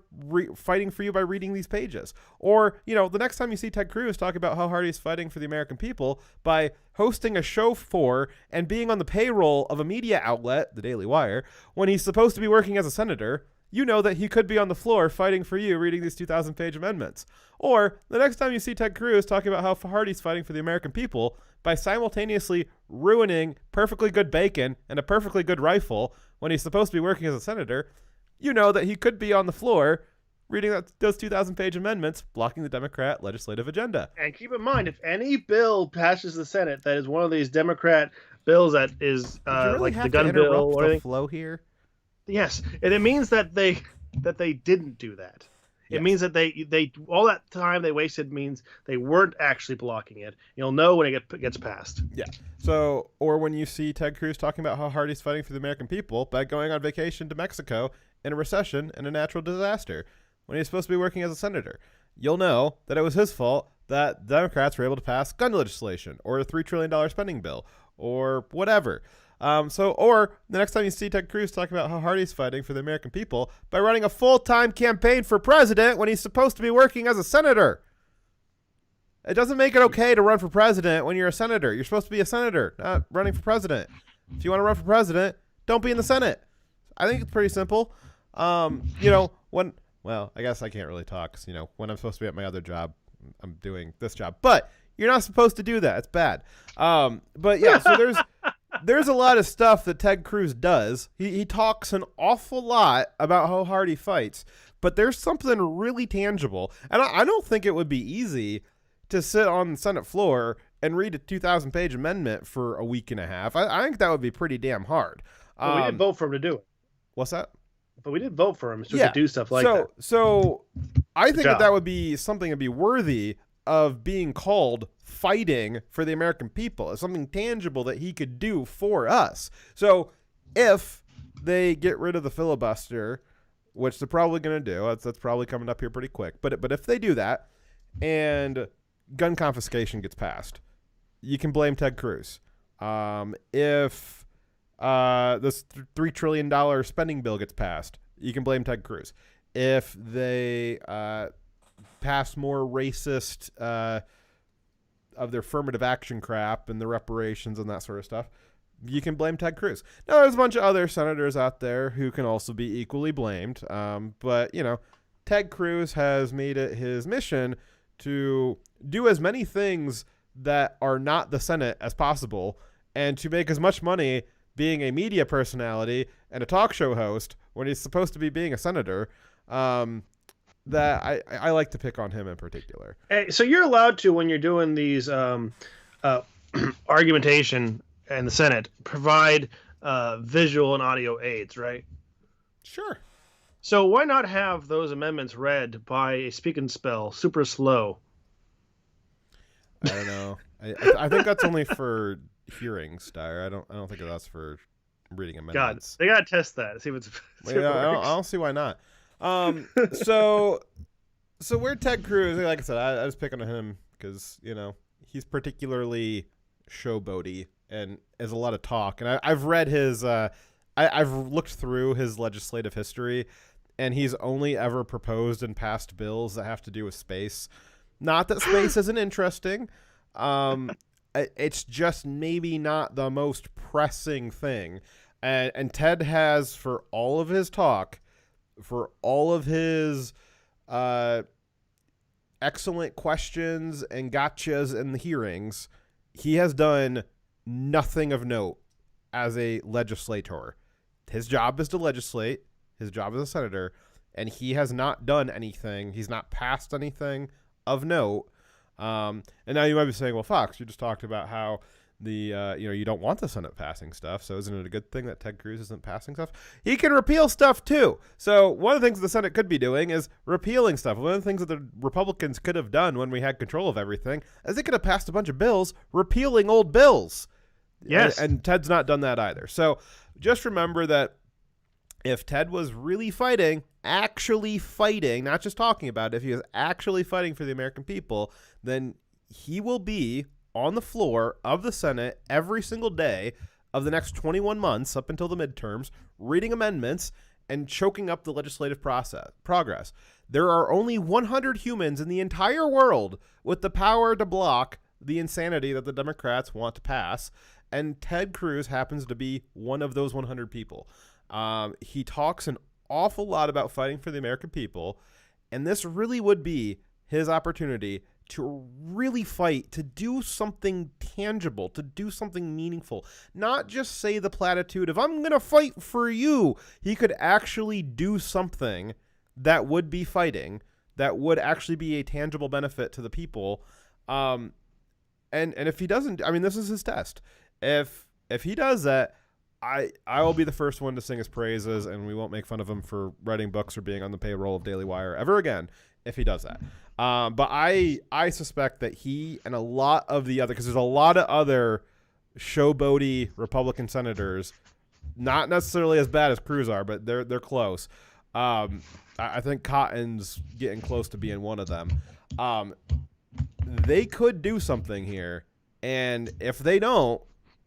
fighting for you by reading these pages. Or, you know, the next time you see Ted Cruz talk about how hard he's fighting for the American people by hosting a show for and being on the payroll of a media outlet, the Daily Wire, when he's supposed to be working as a senator, you know that he could be on the floor fighting for you reading these 2,000-page amendments. Or the next time you see Ted Cruz talking about how hard he's fighting for the American people by simultaneously ruining perfectly good bacon and a perfectly good rifle when he's supposed to be working as a senator, you know that he could be on the floor reading those 2,000-page amendments, blocking the Democrat legislative agenda. And keep in mind, if any bill passes the Senate that is one of these Democrat bills that is like the gun bill or anything, flow here. Yes, and it means that they didn't do that. It means that they all that time they wasted means they weren't actually blocking it. You'll know when it gets passed. Yeah. So, or when you see Ted Cruz talking about how hard he's fighting for the American people by going on vacation to Mexico in a recession and a natural disaster when he's supposed to be working as a senator, you'll know that it was his fault that Democrats were able to pass gun legislation or a $3 trillion spending bill or whatever. Or the next time you see Ted Cruz talking about how hard he's fighting for the American people by running a full-time campaign for president when he's supposed to be working as a senator. It doesn't make it okay to run for president when you're a senator. You're supposed to be a senator, not running for president. If you want to run for president, don't be in the Senate. I think it's pretty simple. I guess I can't really talk 'cause, when I'm supposed to be at my other job, I'm doing this job. But you're not supposed to do that. It's bad. But yeah, so there's a lot of stuff that Ted Cruz does. He talks an awful lot about how hard he fights, but there's something really tangible. And I don't think it would be easy to sit on the Senate floor and read a 2,000-page amendment for a week and a half. I think that would be pretty damn hard. But we did vote for him to do it. What's that? But we did vote for him so he could do stuff like that. So I think that would be something that'd be worthy of being called fighting for the American people. It's something tangible that he could do for us. So if they get rid of the filibuster, which they're probably going to do, that's probably coming up here pretty quick. But if they do that and gun confiscation gets passed, you can blame Ted Cruz. If this $3 trillion spending bill gets passed, you can blame Ted Cruz. If they pass more racist of their affirmative action crap and the reparations and that sort of stuff, you can blame Ted Cruz. Now, there's a bunch of other senators out there who can also be equally blamed. But, Ted Cruz has made it his mission to do as many things that are not the Senate as possible and to make as much money being a media personality and a talk show host when he's supposed to be being a senator. That I like to pick on him in particular. Hey, so you're allowed to, when you're doing these argumentation in the Senate, provide visual and audio aids, right? Sure. So why not have those amendments read by a speak and spell super slow? I don't know. I think that's only for hearings, Dyer. I don't think that's for reading amendments. God, they gotta test that. See if it's. I don't see why not. So where Ted Cruz, like I said, I was picking on him because, he's particularly showboaty and is a lot of talk. And I've read his, I've looked through his legislative history, and he's only ever proposed and passed bills that have to do with space. Not that space isn't interesting. It's just maybe not the most pressing thing. And Ted has, for all of his talk, for all of his excellent questions and gotchas in the hearings, he has done nothing of note as a legislator. His job is to legislate. His job as a senator, and he has not done anything. He's not passed anything of note. And now you might be saying, well, Fox, you just talked about how the you don't want the Senate passing stuff, so isn't it a good thing that Ted Cruz isn't passing stuff? He can repeal stuff too. So one of the things the Senate could be doing is repealing stuff. One of the things that the Republicans could have done when we had control of everything is they could have passed a bunch of bills repealing old bills. Yes. And Ted's not done that either. So just remember that if Ted was really fighting, actually fighting, not just talking about it, if he was actually fighting for the American people, then he will be on the floor of the Senate every single day of the next 21 months up until the midterms, reading amendments and choking up the legislative progress. There are only 100 humans in the entire world with the power to block the insanity that the Democrats want to pass, and Ted Cruz happens to be one of those 100 people. He talks an awful lot about fighting for the American people, and this really would be his opportunity to really fight, to do something tangible, to do something meaningful, not just say the platitude of, I'm going to fight for you. He could actually do something that would be fighting, that would actually be a tangible benefit to the people. And if he doesn't, I mean, this is his test. If he does that, I will be the first one to sing his praises, and we won't make fun of him for writing books or being on the payroll of Daily Wire ever again if he does that. But I suspect that he and a lot of the other, because there's a lot of other showboaty Republican senators, not necessarily as bad as Cruz are, but they're close. I think Cotton's getting close to being one of them. They could do something here, and if they don't,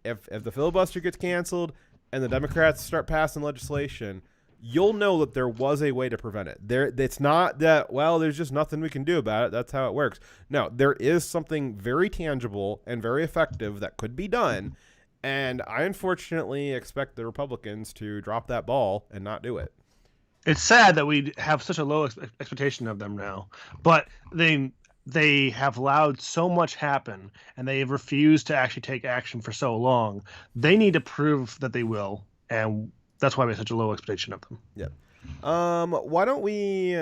if the filibuster gets canceled and the Democrats start passing legislation, you'll know that there was a way to prevent it. It's not that, well, there's just nothing we can do about it. That's how it works. No, there is something very tangible and very effective that could be done, and I unfortunately expect the Republicans to drop that ball and not do it. It's sad that we have such a low expectation of them now, but they have allowed so much happen, and they have refused to actually take action for so long. They need to prove that they will, and that's why we have such a low expectation of them. Yep. Why don't we,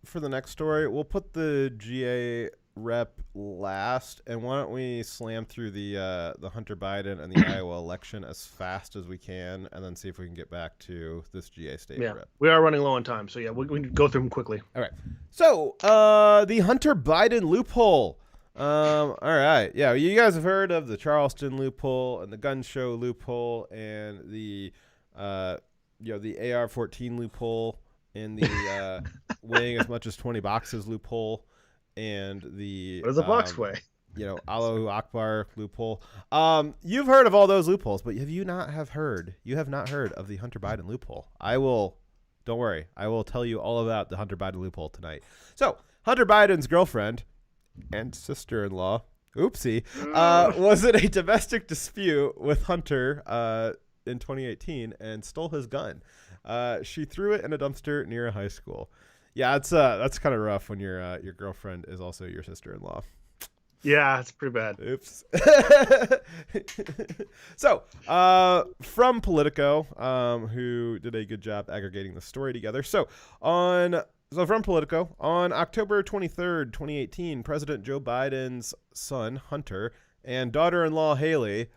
for the next story, we'll put the GA rep last, and why don't we slam through the Hunter Biden and the Iowa election as fast as we can, and then see if we can get back to this GA state rep. We are running low on time, so yeah, we can go through them quickly. All right. So, the Hunter Biden loophole. All right. Yeah, you guys have heard of the Charleston loophole and the gun show loophole and the the AR-14 loophole and the weighing as much as 20 boxes loophole and the what does a box weigh? Allahu Akbar loophole. You've heard of all those loopholes, but you have not heard of the Hunter Biden loophole. Don't worry, I will tell you all about the Hunter Biden loophole tonight. So, Hunter Biden's girlfriend and sister-in-law, oopsie, was in a domestic dispute with Hunter in 2018 and stole his gun. She threw it in a dumpster near a high school. Yeah, that's kind of rough when your girlfriend is also your sister-in-law. Yeah, it's pretty bad. Oops. So, from Politico, who did a good job aggregating the story together. So from Politico, on October 23rd, 2018, President Joe Biden's son, Hunter, and daughter-in-law, Haley,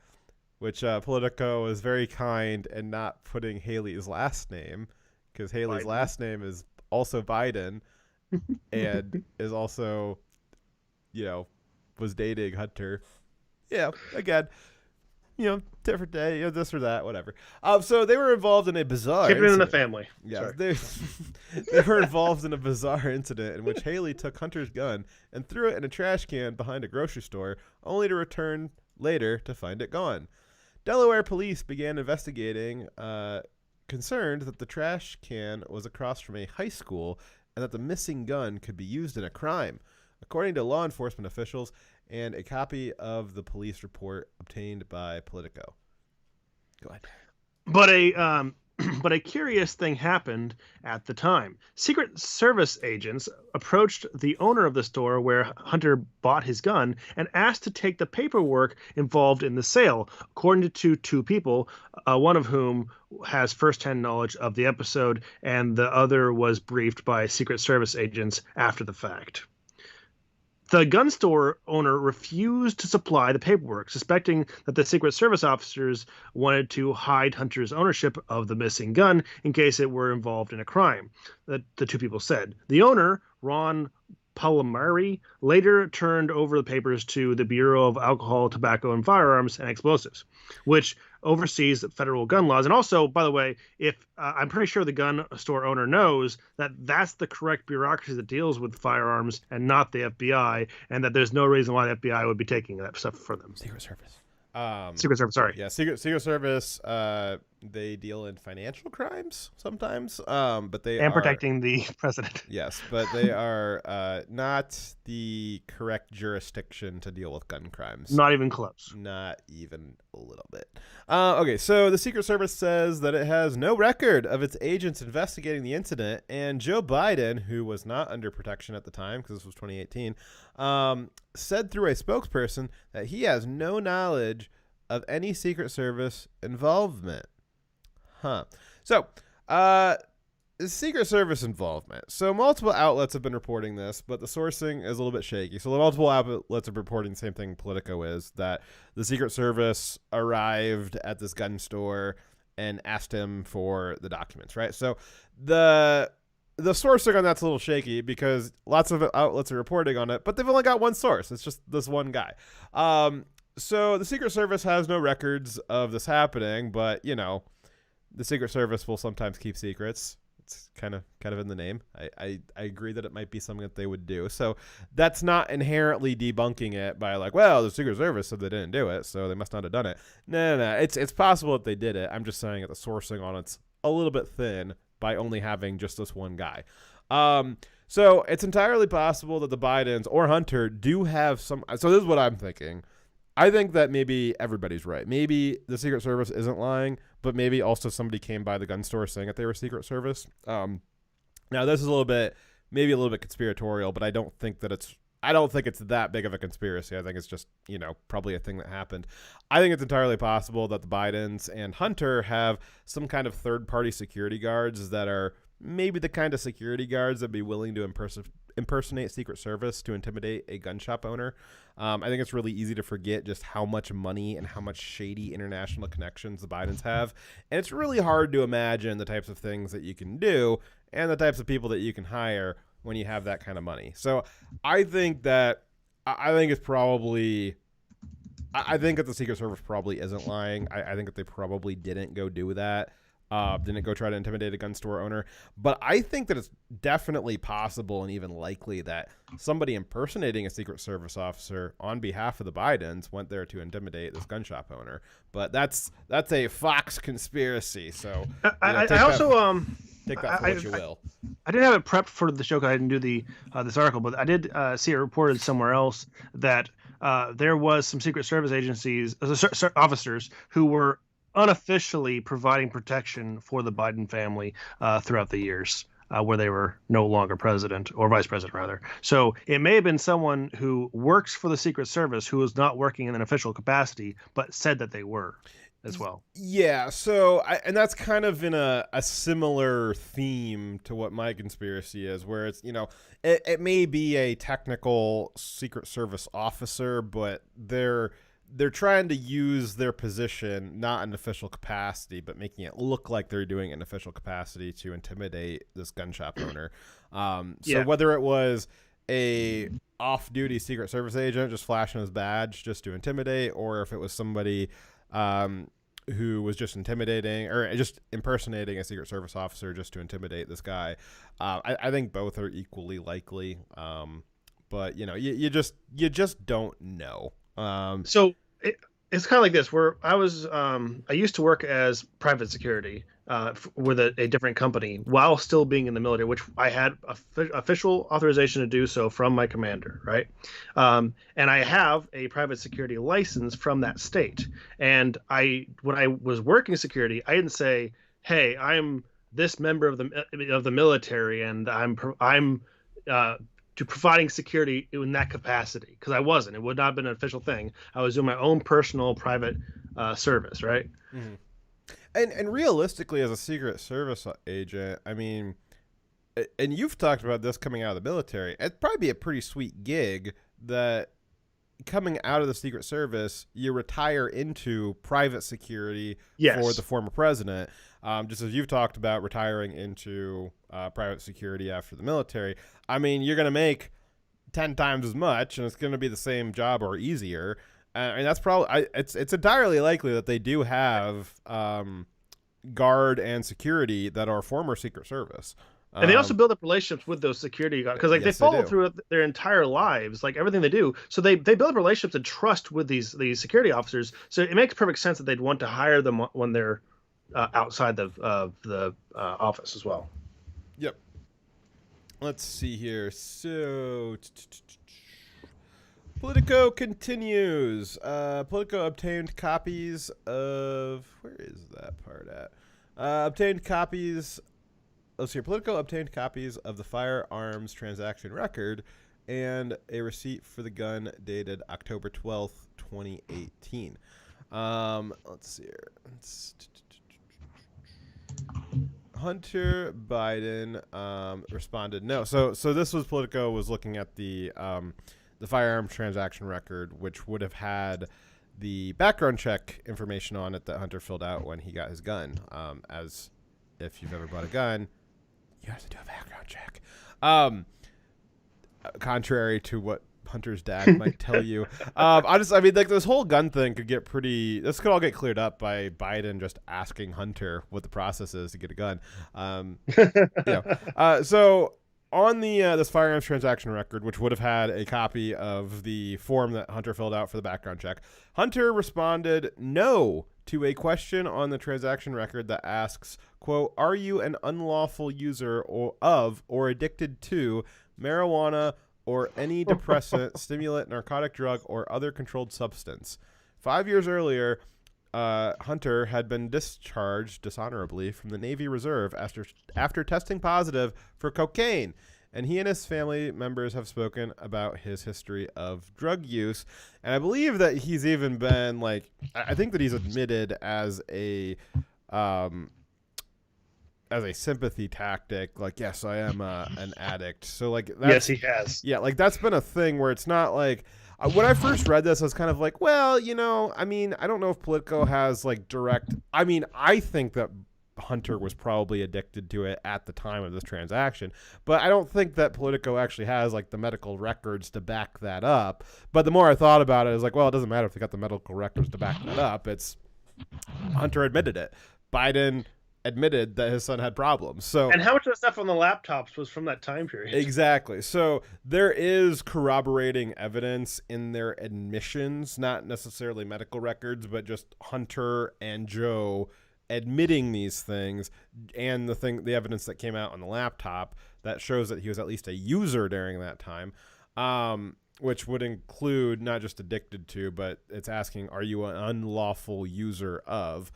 which Politico is very kind and not putting Haley's last name, because Haley's last name is also Biden and is also, was dating Hunter. Yeah, again, different day, this or that, whatever. So they were involved in a bizarre incident. In the family. Yeah, they were involved in a bizarre incident in which Haley took Hunter's gun and threw it in a trash can behind a grocery store, only to return later to find it gone. Delaware police began investigating, concerned that the trash can was across from a high school and that the missing gun could be used in a crime. According to law enforcement officials and a copy of the police report obtained by Politico. Go ahead. But a curious thing happened at the time. Secret Service agents approached the owner of the store where Hunter bought his gun and asked to take the paperwork involved in the sale, according to two people, one of whom has firsthand knowledge of the episode, and the other was briefed by Secret Service agents after the fact. The gun store owner refused to supply the paperwork, suspecting that the Secret Service officers wanted to hide Hunter's ownership of the missing gun in case it were involved in a crime, the two people said. The owner, Ron Palomari, later turned over the papers to the Bureau of Alcohol, Tobacco, and Firearms and Explosives, which oversees federal gun laws. And also, by the way, if I'm pretty sure the gun store owner knows that that's the correct bureaucracy that deals with firearms and not the FBI, and that there's no reason why the FBI would be taking that stuff for them. Secret Service. Secret Service, sorry. Yeah, Secret Service. They deal in financial crimes sometimes, but they and are protecting the president. Yes, but they are not the correct jurisdiction to deal with gun crimes. Not even close. Not even a little bit. Okay, so the Secret Service says that it has no record of its agents investigating the incident, and Joe Biden, who was not under protection at the time because this was 2018, said through a spokesperson that he has no knowledge of any Secret Service involvement. So, Secret Service involvement. So multiple outlets have been reporting this, but the sourcing is a little bit shaky. So the multiple outlets are reporting the same thing Politico is, that the Secret Service arrived at this gun store and asked him for the documents, right? So the sourcing on that's a little shaky because lots of outlets are reporting on it, but they've only got one source. It's just this one guy. So the Secret Service has no records of this happening, but, you know, the Secret Service will sometimes keep secrets. It's kind of in the name. I agree that it might be something that they would do. So that's not inherently debunking it by like, well, the Secret Service said they didn't do it, so they must not have done it. No. It's possible that they did it. I'm just saying that the sourcing on it's a little bit thin by only having just this one guy. So it's entirely possible that the Bidens or Hunter do have some. So this is what I'm thinking. I think that maybe everybody's right. Maybe the Secret Service isn't lying, but maybe also somebody came by the gun store saying that they were Secret Service. Now this is maybe a little bit conspiratorial, but I don't think it's that big of a conspiracy. I think it's just, you know, probably a thing that happened. I think it's entirely possible that the Bidens and Hunter have some kind of third-party security guards that are maybe the kind of security guards that'd be willing to impersonate Secret Service to intimidate a gun shop owner. I think it's really easy to forget just how much money and how much shady international connections the Bidens have. And it's really hard to imagine the types of things that you can do and the types of people that you can hire when you have that kind of money. So I think that the Secret Service probably isn't lying. I think that they probably didn't go do that. Didn't go try to intimidate a gun store owner. But I think that it's definitely possible and even likely that somebody impersonating a Secret Service officer on behalf of the Bidens went there to intimidate this gun shop owner. But that's a Fox conspiracy. So I also take that for what you will. I didn't have it prepped for the show because I didn't do this article, but I did see it reported somewhere else that there was some Secret Service agencies, officers who were unofficially providing protection for the Biden family throughout the years where they were no longer president or vice president, rather. So it may have been someone who works for the Secret Service who was not working in an official capacity, but said that they were as well. Yeah. So, and that's kind of in a similar theme to what my conspiracy is, where it's, you know, it may be a technical Secret Service officer, but they're trying to use their position, not in official capacity, but making it look like they're doing it in official capacity to intimidate this gun shop owner. So whether it was a off-duty Secret Service agent just flashing his badge just to intimidate, or if it was somebody who was just intimidating or just impersonating a Secret Service officer just to intimidate this guy, I think both are equally likely. But you know, you just don't know. So it's kind of like this, where I used to work as private security with a different company while still being in the military, which I had official authorization to do so from my commander, right? And I have a private security license from that state. And when I was working security, I didn't say, "Hey, I'm this member of the military, and I'm to providing security in that capacity," because I wasn't. It would not have been an official thing. I was doing my own personal private service, right? Mm-hmm. And realistically, as a Secret Service agent, I mean, and you've talked about this coming out of the military, it'd probably be a pretty sweet gig that coming out of the Secret Service, you retire into private security for the former president. Just as you've talked about retiring into private security after the military. I mean, you're going to make 10 times as much, and it's going to be the same job or easier. And that's probably it's entirely likely that they do have guard and security that are former Secret Service. And they also build up relationships with those security guards because they follow through their entire lives, like everything they do. So they build up relationships and trust with these security officers. So it makes perfect sense that they'd want to hire them when they're outside of the office as well. Yep. Let's see here. So Politico continues. Politico obtained copies of... Where is that part at? Obtained copies... Let's see here. Politico obtained copies of the firearms transaction record and a receipt for the gun dated October 12th, 2018. Let's see here. Hunter Biden responded no. So this was Politico was looking at the firearm transaction record, which would have had the background check information on it that Hunter filled out when he got his gun. As if you've ever bought a gun, you have to do a background check. Contrary to what Hunter's dad might tell you. I mean, like this whole gun thing could get pretty. This could all get cleared up by Biden just asking Hunter what the process is to get a gun. So on the this firearms transaction record, which would have had a copy of the form that Hunter filled out for the background check, Hunter responded no to a question on the transaction record that asks, quote, "Are you an unlawful user or addicted to marijuana or any depressant, stimulant, narcotic drug, or other controlled substance?" 5 years earlier, Hunter had been discharged dishonorably from the Navy Reserve after testing positive for cocaine. And he and his family members have spoken about his history of drug use. And I believe that he's even been, like, I think that he's admitted as a sympathy tactic, like, yes, I am an addict. So, like, yes, he has. Yeah, like, that's been a thing where it's not like, when I first read this, I was kind of like, well, I mean, I don't know if Politico has, like, direct, I mean, I think that Hunter was probably addicted to it at the time of this transaction, but I don't think that Politico actually has, like, the medical records to back that up. But the more I thought about it, I was like, well, it doesn't matter if they got the medical records to back that up. It's Hunter admitted it. Biden admitted that his son had problems. So, and how much of the stuff on the laptops was from that time period? Exactly. So there is corroborating evidence in their admissions, not necessarily medical records, but just Hunter and Joe admitting these things, and the evidence that came out on the laptop that shows that he was at least a user during that time, which would include not just addicted to, but it's asking, are you an unlawful user of?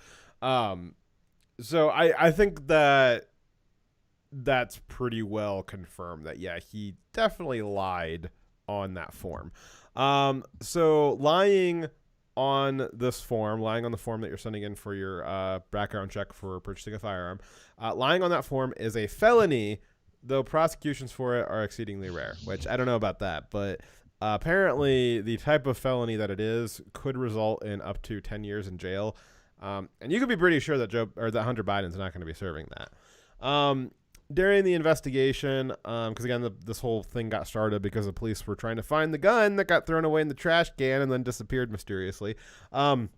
So I think that that's pretty well confirmed that, yeah, he definitely lied on that form. So lying on the form that you're sending in for your background check for purchasing a firearm, lying on that form is a felony, though prosecutions for it are exceedingly rare, which I don't know about that, but apparently the type of felony that it is could result in up to 10 years in jail. And you can be pretty sure that that Hunter Biden's not going to be serving that. During the investigation, because again, this whole thing got started because the police were trying to find the gun that got thrown away in the trash can and then disappeared mysteriously. So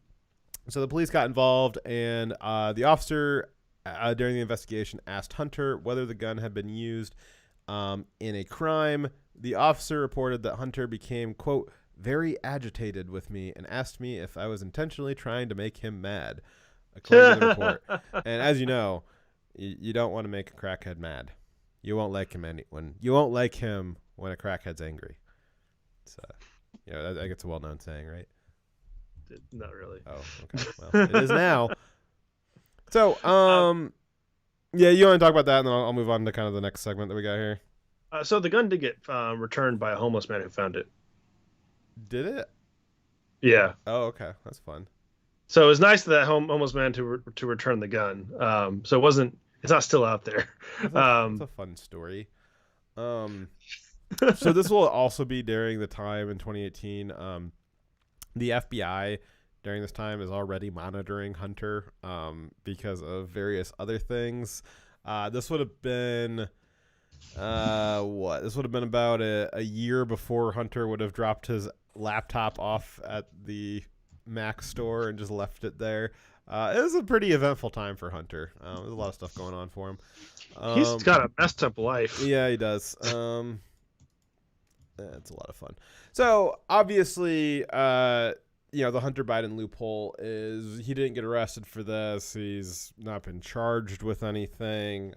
the police got involved, and the officer during the investigation asked Hunter whether the gun had been used in a crime. The officer reported that Hunter became, quote, very agitated with me and asked me if I was intentionally trying to make him mad, according to the report. And as you know, you don't want to make a crackhead mad. You won't like him you won't like him when a crackhead's angry. So, I think it's a well-known saying, right? Not really. Oh, okay. Well, it is now. So, yeah, you want to talk about that, and then I'll move on to kind of the next segment that we got here. So the gun did get returned by a homeless man who found it. Did it? Yeah. Oh, okay. That's fun. So it was nice of that homeless man to return the gun. So it's not still out there. That's a fun story. So this will also be during the time in 2018. The FBI during this time is already monitoring Hunter because of various other things. This would have been This would have been about a year before Hunter would have dropped his laptop off at the Mac store and just left it there. It was a pretty eventful time for Hunter. There's a lot of stuff going on for him. He's got a messed up life. Yeah, he does. It's a lot of fun. So obviously, the Hunter Biden loophole is he didn't get arrested for this. He's not been charged with anything.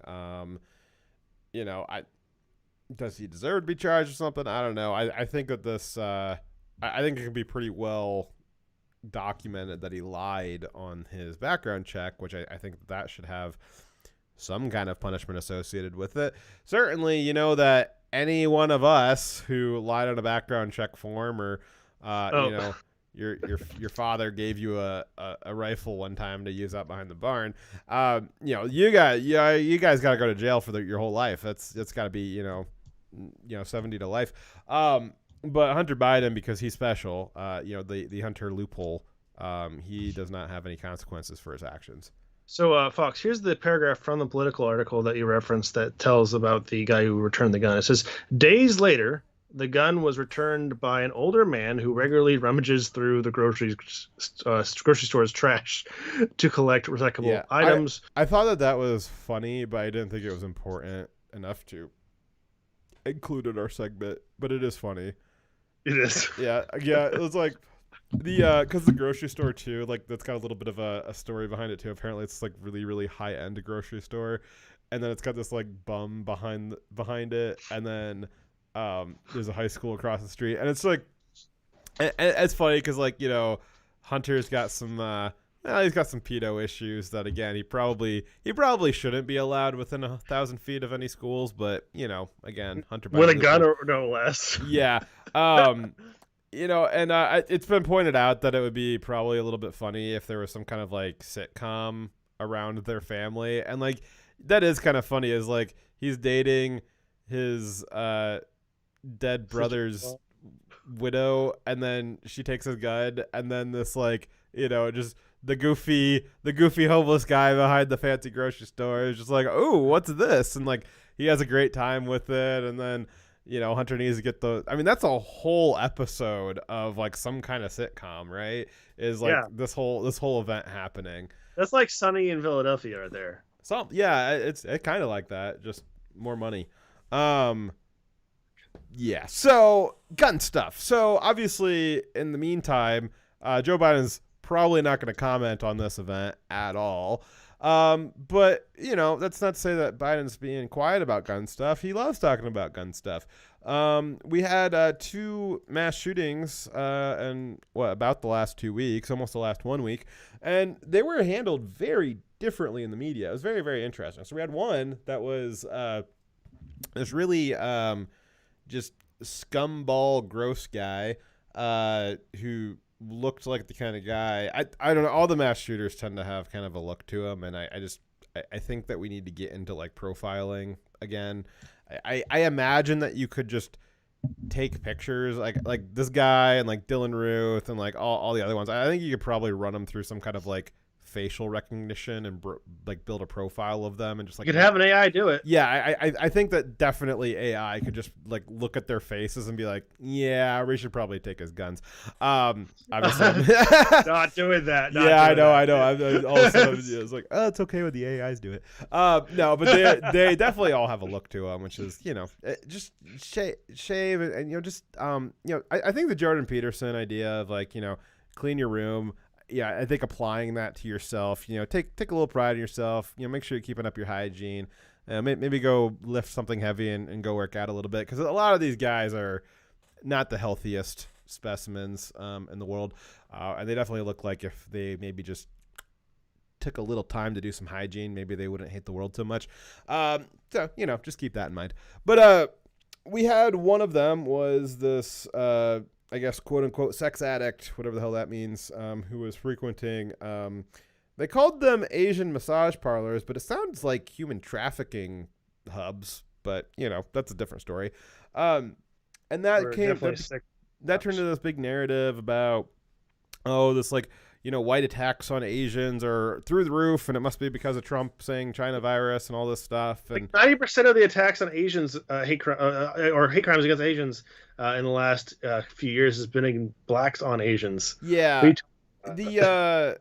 Does he deserve to be charged with something? I don't know. I think that this, I think it can be pretty well documented that he lied on his background check, which I think that should have some kind of punishment associated with it. Certainly, that any one of us who lied on a background check form or, your father gave you a rifle one time to use out behind the barn. You guys got to go to jail for your whole life. It's got to be 70 to life. But Hunter Biden, because he's special, the Hunter loophole, he does not have any consequences for his actions. So, Fox, here's the paragraph from the Political article that you referenced that tells about the guy who returned the gun. It says, days later, the gun was returned by an older man who regularly rummages through the grocery store's trash to collect recyclable items. I thought that was funny, but I didn't think it was important enough to include in our segment. But it is funny. It is. Yeah. It was like because the grocery store too, like that's got a little bit of a story behind it too. Apparently, it's like really, really high end grocery store, and then it's got this like bum behind it, and then there's a high school across the street, and it's like, and it's funny because Hunter's got some he's got some pedo issues that again he probably shouldn't be allowed within 1,000 feet of any schools, but again Hunter with a gun or no less. Yeah. It's been pointed out that it would be probably a little bit funny if there was some kind of like sitcom around their family, and like that is kind of funny. Is like he's dating his dead brother's widow, and then she takes his gun, and then this just the goofy homeless guy behind the fancy grocery store is just like, oh, what's this? And like he has a great time with it, and then Hunter needs to get that's a whole episode of like some kind of sitcom, right? Is like this whole event happening. That's like Sunny in Philadelphia right there. It's kind of like that, just more money. So gun stuff. So obviously in the meantime, Joe Biden's probably not going to comment on this event at all. But that's not to say that Biden's being quiet about gun stuff. He loves talking about gun stuff. We had 2 mass shootings about the last 2 weeks, almost the last 1 week, and they were handled very differently in the media. It was very, very interesting. So we had one that was this really just scumball, gross guy who looked like the kind of guy I don't know. All the mass shooters tend to have kind of a look to them, and I think that we need to get into like profiling again. I imagine that you could just take pictures like this guy and like Dylan Ruth and like all the other ones. I think you could probably run them through some kind of like facial recognition and like build a profile of them and just like You could have an AI do it. Yeah, I think that definitely AI could just like look at their faces and be like, yeah, we should probably take his guns. Obviously, Not doing that. I know. All of a sudden, it's like, oh, it's okay when the AIs do it. No, but they definitely all have a look to them, which is, just shave and just I think the Jordan Peterson idea of like, clean your room. Yeah, I think applying that to yourself, take a little pride in yourself. Make sure you're keeping up your hygiene. Maybe go lift something heavy and go work out a little bit, because a lot of these guys are not the healthiest specimens in the world, and they definitely look like if they maybe just took a little time to do some hygiene, maybe they wouldn't hate the world so much. So just keep that in mind. But we had one of them was this. I guess, quote unquote, sex addict, whatever the hell that means, who was frequenting, they called them Asian massage parlors, but it sounds like human trafficking hubs, but, that's a different story. And that turned into this big narrative about, this like, white attacks on Asians are through the roof, and it must be because of Trump saying China virus and all this stuff. And 90% of the attacks on Asians, hate crimes against Asians in the last few years has been in blacks on Asians. Yeah, the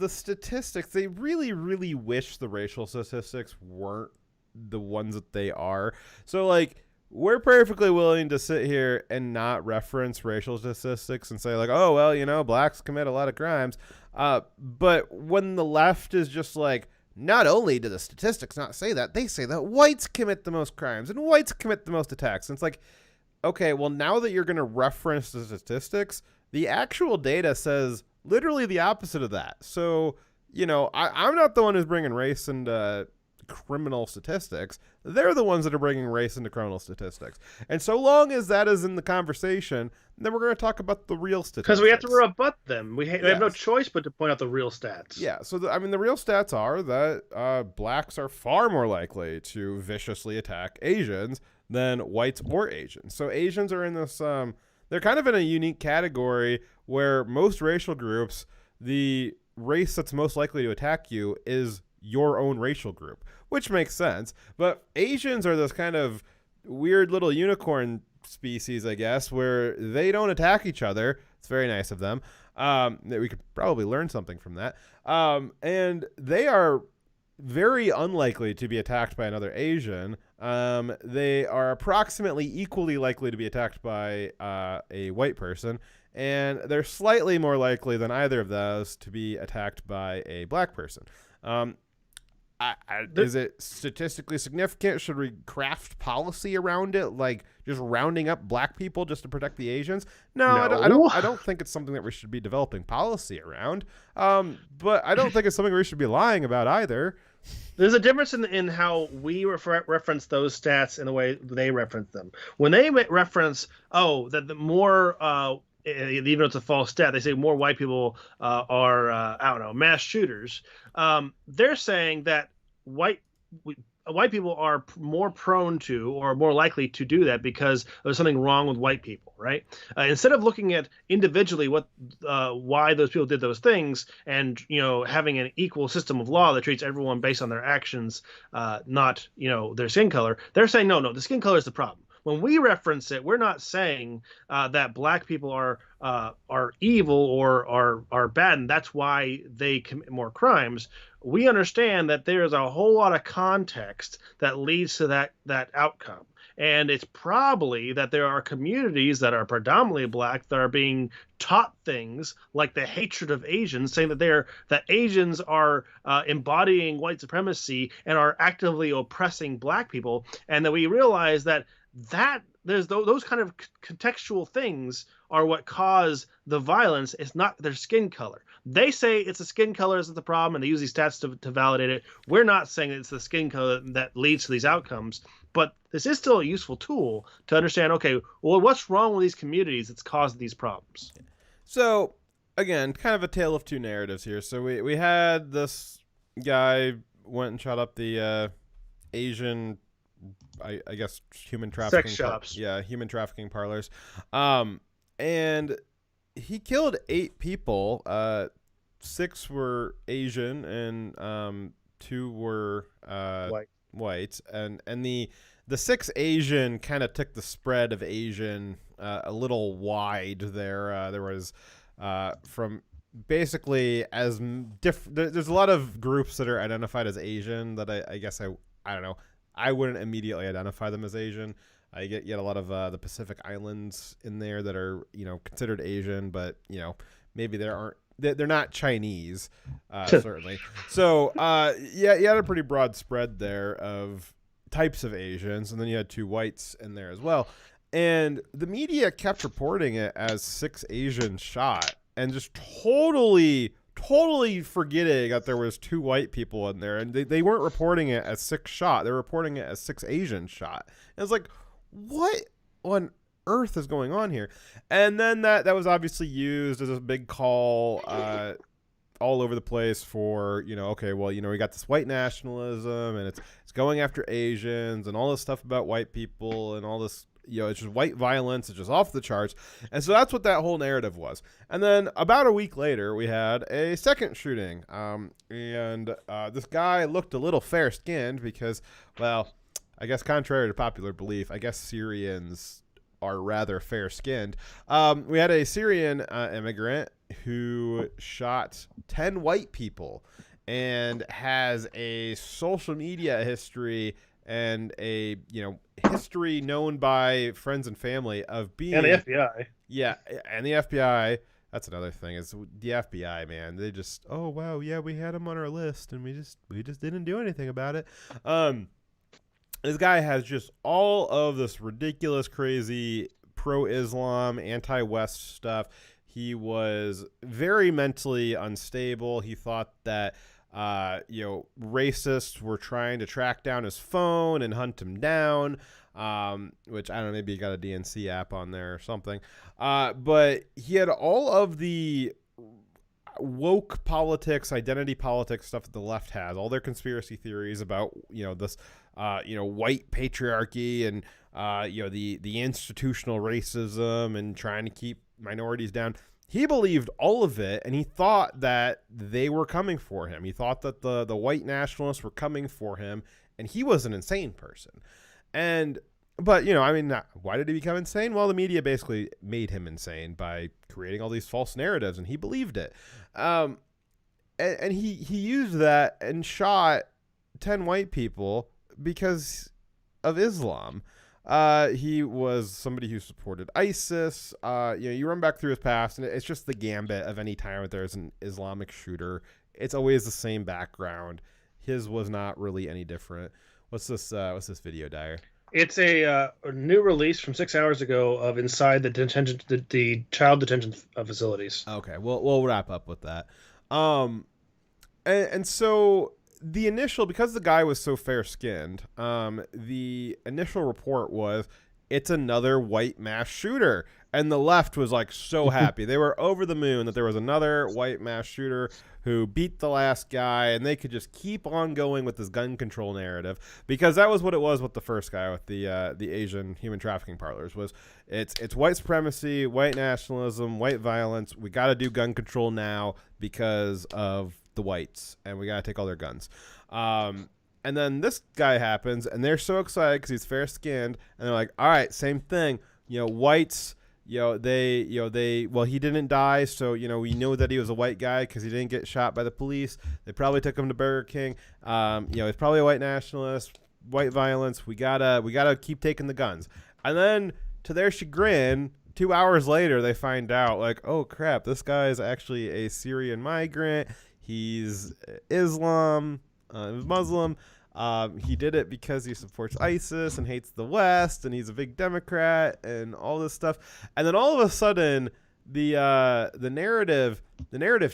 statistics, they really, really wish the racial statistics weren't the ones that they are. So like, we're perfectly willing to sit here and not reference racial statistics and say like, oh, well, blacks commit a lot of crimes. But when the left is just like, not only do the statistics not say that, they say that whites commit the most crimes and whites commit the most attacks. And it's like, okay, well, now that you're going to reference the statistics, the actual data says literally the opposite of that. So, I'm not the one who's bringing race and criminal statistics. They're the ones that are bringing race into criminal statistics. And so long as that is in the conversation, then we're going to talk about the real statistics. Because we have to rebut them. We have no choice but to point out the real stats. Yeah. So, the real stats are that blacks are far more likely to viciously attack Asians than whites or Asians. So Asians are in this, they're kind of in a unique category where most racial groups, the race that's most likely to attack you is your own racial group, which makes sense. But Asians are this kind of weird little unicorn species, I guess, where they don't attack each other. It's very nice of them. We could probably learn something from that. And they are very unlikely to be attacked by another Asian. They are approximately equally likely to be attacked by a white person, and they're slightly more likely than either of those to be attacked by a black person. Is it statistically significant? Should we craft policy around it, like just rounding up black people just to protect the Asians? No. I don't think it's something that we should be developing policy around. But I don't think it's something we should be lying about either. There's a difference in how we reference those stats and the way they reference them. When they reference, that the more, even though it's a false stat, they say more white people are, mass shooters. They're saying that white people are more prone to or more likely to do that because there's something wrong with white people, right? Instead of looking at individually why those people did those things and, having an equal system of law that treats everyone based on their actions, not, their skin color, they're saying, no, the skin color is the problem. When we reference it, we're not saying that black people are evil or are bad, and that's why they commit more crimes. We understand that there is a whole lot of context that leads to that outcome. And it's probably that there are communities that are predominantly black that are being taught things like the hatred of Asians, saying that Asians are embodying white supremacy and are actively oppressing black people, and that we realize that there's those kind of contextual things are what cause the violence. It's not their skin color. They say it's the skin color is the problem, and they use these stats to validate it. We're not saying it's the skin color that leads to these outcomes, but this is still a useful tool to understand, okay, well, what's wrong with these communities that's caused these problems? So, again, kind of a tale of two narratives here. So we had this guy went and shot up the Asian, I guess, human trafficking sex shops. Human trafficking parlors. And he killed 8 people. 6 were Asian and 2 were white, and the 6 Asian kind of took the spread of Asian a little wide there. There was from basically as there's a lot of groups that are identified as Asian that I guess I don't know. I wouldn't immediately identify them as Asian. I get a lot of the Pacific Islands in there that are, considered Asian, but, maybe they're not Chinese, certainly. So, you had a pretty broad spread there of types of Asians, and then you had 2 whites in there as well. And the media kept reporting it as 6 Asians shot, and just totally forgetting that there was 2 white people in there, and they weren't reporting it as 6 shot. They're reporting it as 6 Asians shot. And it's like, what on earth is going on here? And then that was obviously used as a big call all over the place for, okay, well, we got this white nationalism, and it's going after Asians and all this stuff about white people and all this, it's just white violence. It's just off the charts. And so that's what that whole narrative was. And then about a week later, we had a second shooting. And this guy looked a little fair-skinned because, well, I guess contrary to popular belief, I guess Syrians are rather fair-skinned. We had a Syrian immigrant who shot 10 white people and has a social media history and a, history known by friends and family of being... And the FBI. Yeah, and the FBI. That's another thing, is the FBI, man. They just, oh, wow, yeah, we had him on our list, and we just didn't do anything about it. This guy has just all of this ridiculous, crazy pro-Islam, anti-West stuff. He was very mentally unstable. He thought that, racists were trying to track down his phone and hunt him down, which, I don't know, maybe he got a DNC app on there or something. But he had all of the woke politics, identity politics stuff that the left has, all their conspiracy theories about, this, white patriarchy and, the institutional racism and trying to keep minorities down. He believed all of it, and he thought that they were coming for him. He thought that the white nationalists were coming for him, and he was an insane person. But, why did he become insane? Well, the media basically made him insane by creating all these false narratives, and he believed it. And he used that and shot 10 white people because of Islam. He was somebody who supported ISIS. You run back through his past, and it's just the gambit of any time that there's an Islamic shooter. It's always the same background. His was not really any different. What's this video, Dyer? It's a new release from 6 hours ago of inside the child detention facilities. Okay, we'll wrap up with that. And so the initial, because the guy was so fair-skinned, the initial report was, it's another white mass shooter. And the left was like so happy. They were over the moon that there was another white mass shooter who beat the last guy, and they could just keep on going with this gun control narrative, because that was what it was with the first guy with the Asian human trafficking parlors. Was it's white supremacy, white nationalism, white violence. We got to do gun control now because of the whites, and we got to take all their guns. And then this guy happens, and they're so excited because he's fair-skinned, and they're like, all right, same thing. Whites, well, he didn't die, so, we know that he was a white guy because he didn't get shot by the police. They probably took him to Burger King. He's probably a white nationalist, white violence. We gotta keep taking the guns. And then, to their chagrin, 2 hours later, they find out, like, oh, crap, this guy is actually a Syrian migrant. He's Muslim. He did it because he supports ISIS and hates the West, and he's a big Democrat and all this stuff. And then all of a sudden, the narrative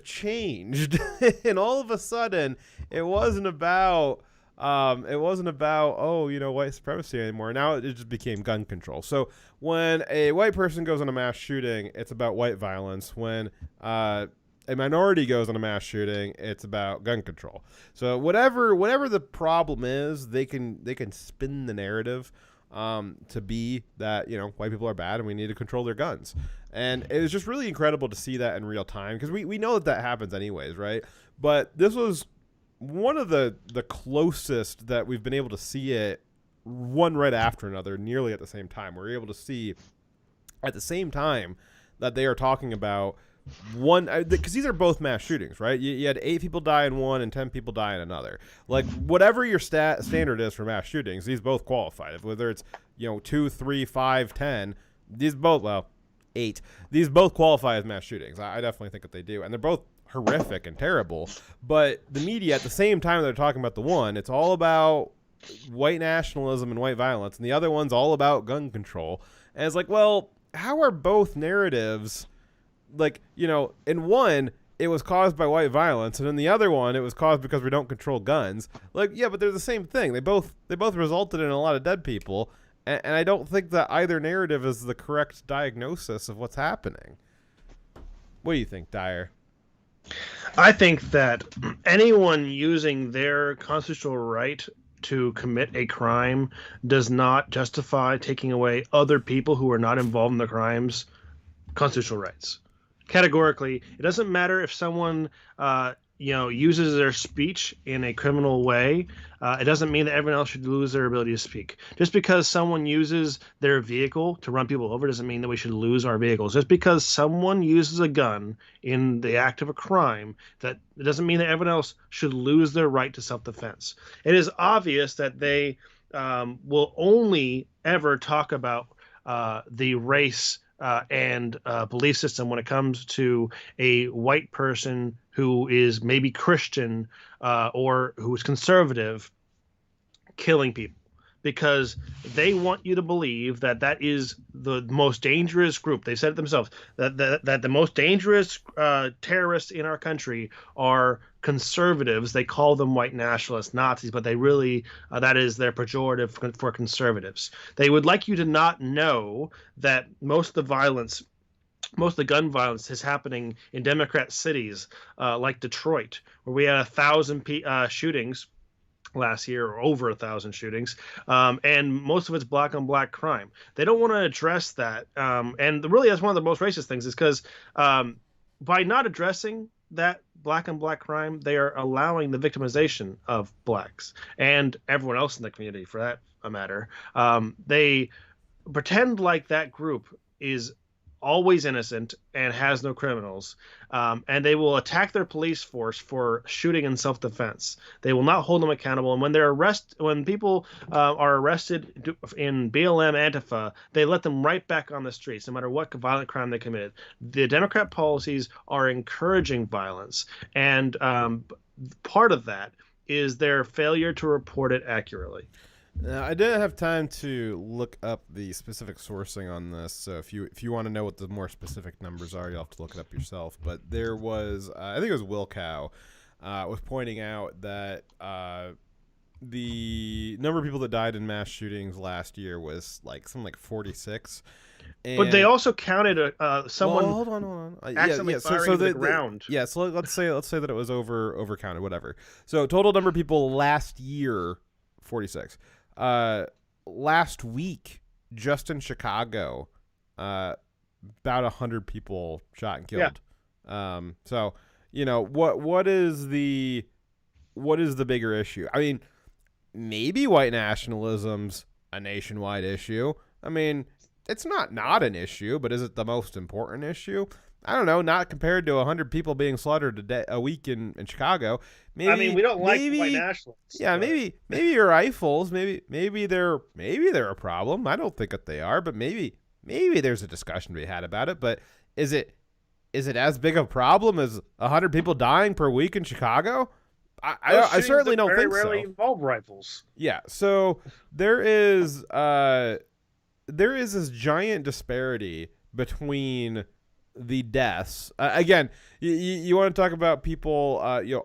changed, and all of a sudden, it wasn't about white supremacy anymore. Now it just became gun control. So when a white person goes on a mass shooting, it's about white violence. When a minority goes on a mass shooting, it's about gun control. So whatever the problem is, they can spin the narrative. to be that, white people are bad and we need to control their guns. And it was just really incredible to see that in real time, because we know that happens anyways, right? But this was one of the closest that we've been able to see it, one right after another, nearly at the same time. We're able to see at the same time that they are talking about one, because these are both mass shootings, right? You had 8 people die in one and 10 people die in another. Like, whatever your standard is for mass shootings, these both qualify. Whether it's 2, 3, 5, 10, these both 8. These both qualify as mass shootings. I definitely think that they do, and they're both horrific and terrible. But the media, at the same time they're talking about the one, it's all about white nationalism and white violence, and the other one's all about gun control. And it's like, well, how are both narratives? Like, in one, it was caused by white violence, and in the other one, it was caused because we don't control guns. Like, yeah, but they're the same thing. They both resulted in a lot of dead people, and I don't think that either narrative is the correct diagnosis of what's happening. What do you think, Dyer? I think that anyone using their constitutional right to commit a crime does not justify taking away other people who are not involved in the crime's constitutional rights. Categorically, it doesn't matter if someone uses their speech in a criminal way. It doesn't mean that everyone else should lose their ability to speak. Just because someone uses their vehicle to run people over doesn't mean that we should lose our vehicles. Just because someone uses a gun in the act of a crime, that it doesn't mean that everyone else should lose their right to self-defense. It is obvious that they will only ever talk about the race and belief system when it comes to a white person who is maybe Christian or who is conservative killing people, because they want you to believe that that is the most dangerous group. They said it themselves, that the most dangerous terrorists in our country are conservatives. They call them white nationalists, Nazis, but they really, that is their pejorative for conservatives. They would like you to not know that most of the gun violence is happening in Democrat cities like Detroit, where we had 1,000 shootings last year, or over 1,000 shootings, and most of it's black on black crime. They don't want to address that, and really that's one of the most racist things, is because by not addressing that black on black crime, they are allowing the victimization of blacks and everyone else in the community, for that matter. They pretend like that group is always innocent and has no criminals, and they will attack their police force for shooting in self-defense. They will not hold them accountable, and when people are arrested in BLM, Antifa, they let them right back on the streets, no matter what violent crime they committed. The Democrat policies are encouraging violence, and part of that is their failure to report it accurately. Now, I didn't have time to look up the specific sourcing on this, so if you want to know what the more specific numbers are, you'll have to look it up yourself. But there was, I think it was Wilcow, was pointing out that the number of people that died in mass shootings last year was something like 46. But they also counted someone. Well, hold on. Accidentally firing into the ground. So let's say that it was over counted, whatever. So total number of people last year, 46. Last week, just in Chicago, about 100 people shot and killed. Yeah. So what is the bigger issue? I mean, maybe white nationalism's a nationwide issue. I mean, it's not an issue, but is it the most important issue? I don't know. Not compared to 100 people being slaughtered a week in Chicago. Maybe, I mean, we don't like white nationalists. Yeah, but maybe your rifles. Maybe they're a problem. I don't think that they are, but maybe there's a discussion to be had about it. But is it as big a problem as 100 people dying per week in Chicago? I certainly don't think so. Very rarely involve rifles. Yeah. So there is this giant disparity between the deaths. Again, you want to talk about people, you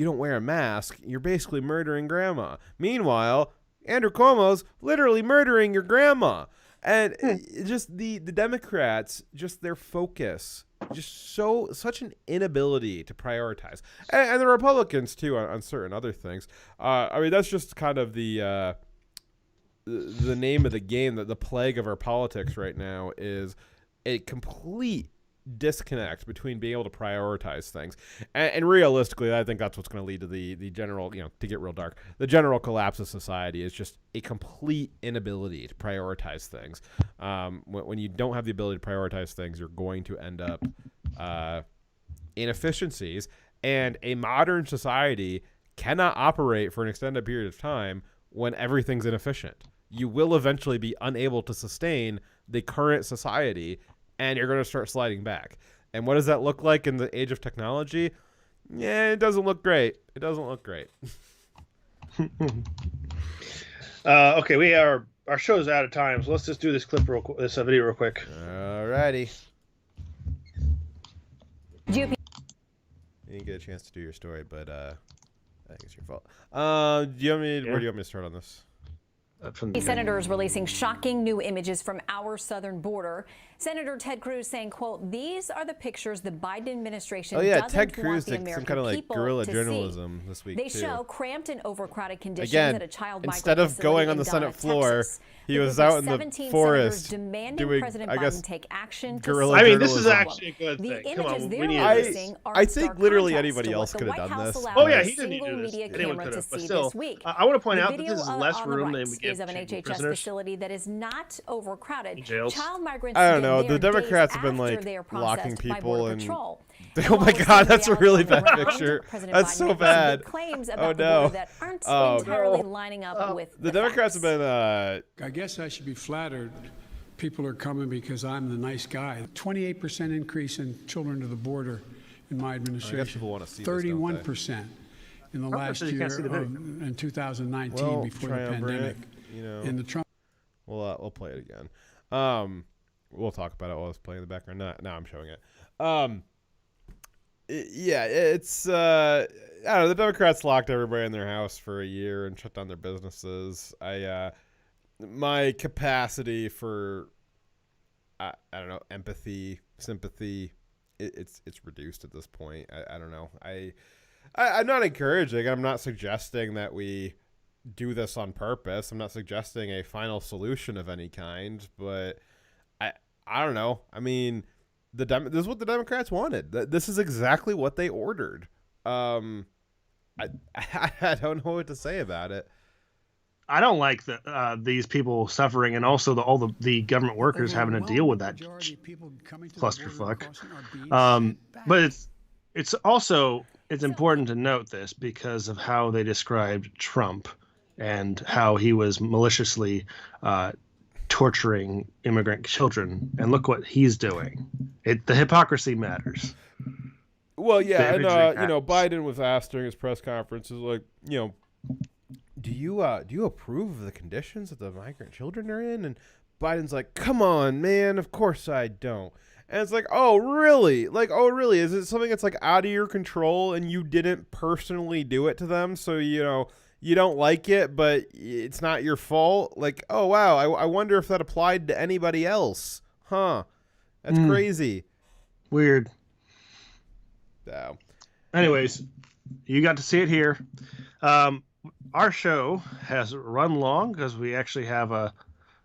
don't wear a mask, you're basically murdering grandma. Meanwhile, Andrew Cuomo's literally murdering your grandma. And just the Democrats, just their focus, just such an inability to prioritize. And the Republicans, too, on certain other things. I mean, that's just kind of the the name of the game, that the plague of our politics right now is a complete disconnect between being able to prioritize things. And realistically, I think that's what's going to lead to the general, to get real dark, the general collapse of society is just a complete inability to prioritize things. When you don't have the ability to prioritize things, you're going to end up inefficiencies, and a modern society cannot operate for an extended period of time when everything's inefficient. You will eventually be unable to sustain the current society, and you're going to start sliding back. And what does that look like in the age of technology? Yeah, it doesn't look great. It doesn't look great. Okay, our show's out of time, so let's just do this video real quick. Alrighty. You didn't get a chance to do your story, but I think it's your fault. Where do you want me to start on this? Senators releasing shocking new images from our southern border. Senator Ted Cruz saying, quote, "These are the pictures the Biden administration Ted Cruz want the did American some kind of like guerrilla to journalism see. this week. They too. show cramped and overcrowded conditions Again, at a child instead migrant of going facility on the in Senate Dallas, floor, Texas. he was out in the 17 forest demanding doing, President I guess, Biden take action to guerrilla I mean, journalism. this is actually a good the thing. Come images on, they're we need releasing this. are I in think stark literally contrast anybody to else what could the have White done House this. allowed Oh yeah, a he didn't need to single do this. media Anyone camera could to have, but see still, this week. I want to point The out that video this is on less the room than right we give is of an to HHS prisoners. facility that is not overcrowded. Jails. Child migrants I don't know. get The there Democrats days have been after like they are locking processed by people Border and. Patrol. Oh my God, that's a really bad Reality picture. President That's Biden so making bad. claims Oh about the no. border that aren't entirely lining up with The Democrats have been. I guess I should be flattered. People are coming because I'm the nice guy. 28% increase in children to the border in my administration. people want to see this, don't they? 31% in the Trump last said you year can't see the video. in 2019 before the pandemic. In the Trump. We'll play it again. We'll talk about it while it's playing in the background. Now I'm showing it. It's I don't know. The Democrats locked everybody in their house for a year and shut down their businesses. My capacity for I don't know, empathy, sympathy, it's reduced at this point. I don't know. I'm not encouraging. I'm not suggesting that we do this on purpose. I'm not suggesting a final solution of any kind, but I don't know. I mean, this is what the Democrats wanted. This is exactly what they ordered. I don't know what to say about it. I don't like these people suffering, and also all the government workers having to deal with that clusterfuck. But it's also important to note this because of how they described Trump and how he was maliciously torturing immigrant children. And look what he's doing. The hypocrisy matters. Well, yeah, and Biden was asked during his press conferences, like, do you approve of the conditions that the migrant children are in? And Biden's like, come on, man, of course I don't. And it's like, oh, really? Like, oh, really? Is it something that's like out of your control and you didn't personally do it to them? So, you don't like it, but it's not your fault? Like, oh, wow, I wonder if that applied to anybody else. Huh. That's crazy. Weird. So. Anyways, you got to see it here. Our show has run long because we actually have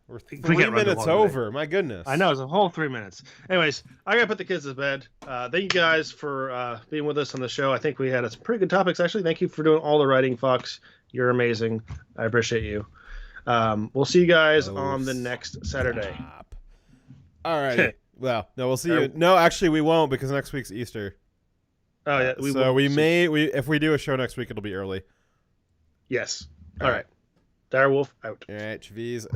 we're 3 minutes over. Today. My goodness. I know, it's a whole 3 minutes. Anyways, I gotta put the kids to bed. Thank you guys for being with us on the show. I think we had some pretty good topics, actually. Thank you for doing all the writing, Fox. You're amazing. I appreciate you. We'll see you guys on the next Saturday. All right. Well, no, we'll see you. No, actually, we won't because next week's Easter. Oh yeah. If we do a show next week, it'll be early. Yes. All right. Dire Wolf out. All right, Chaviz.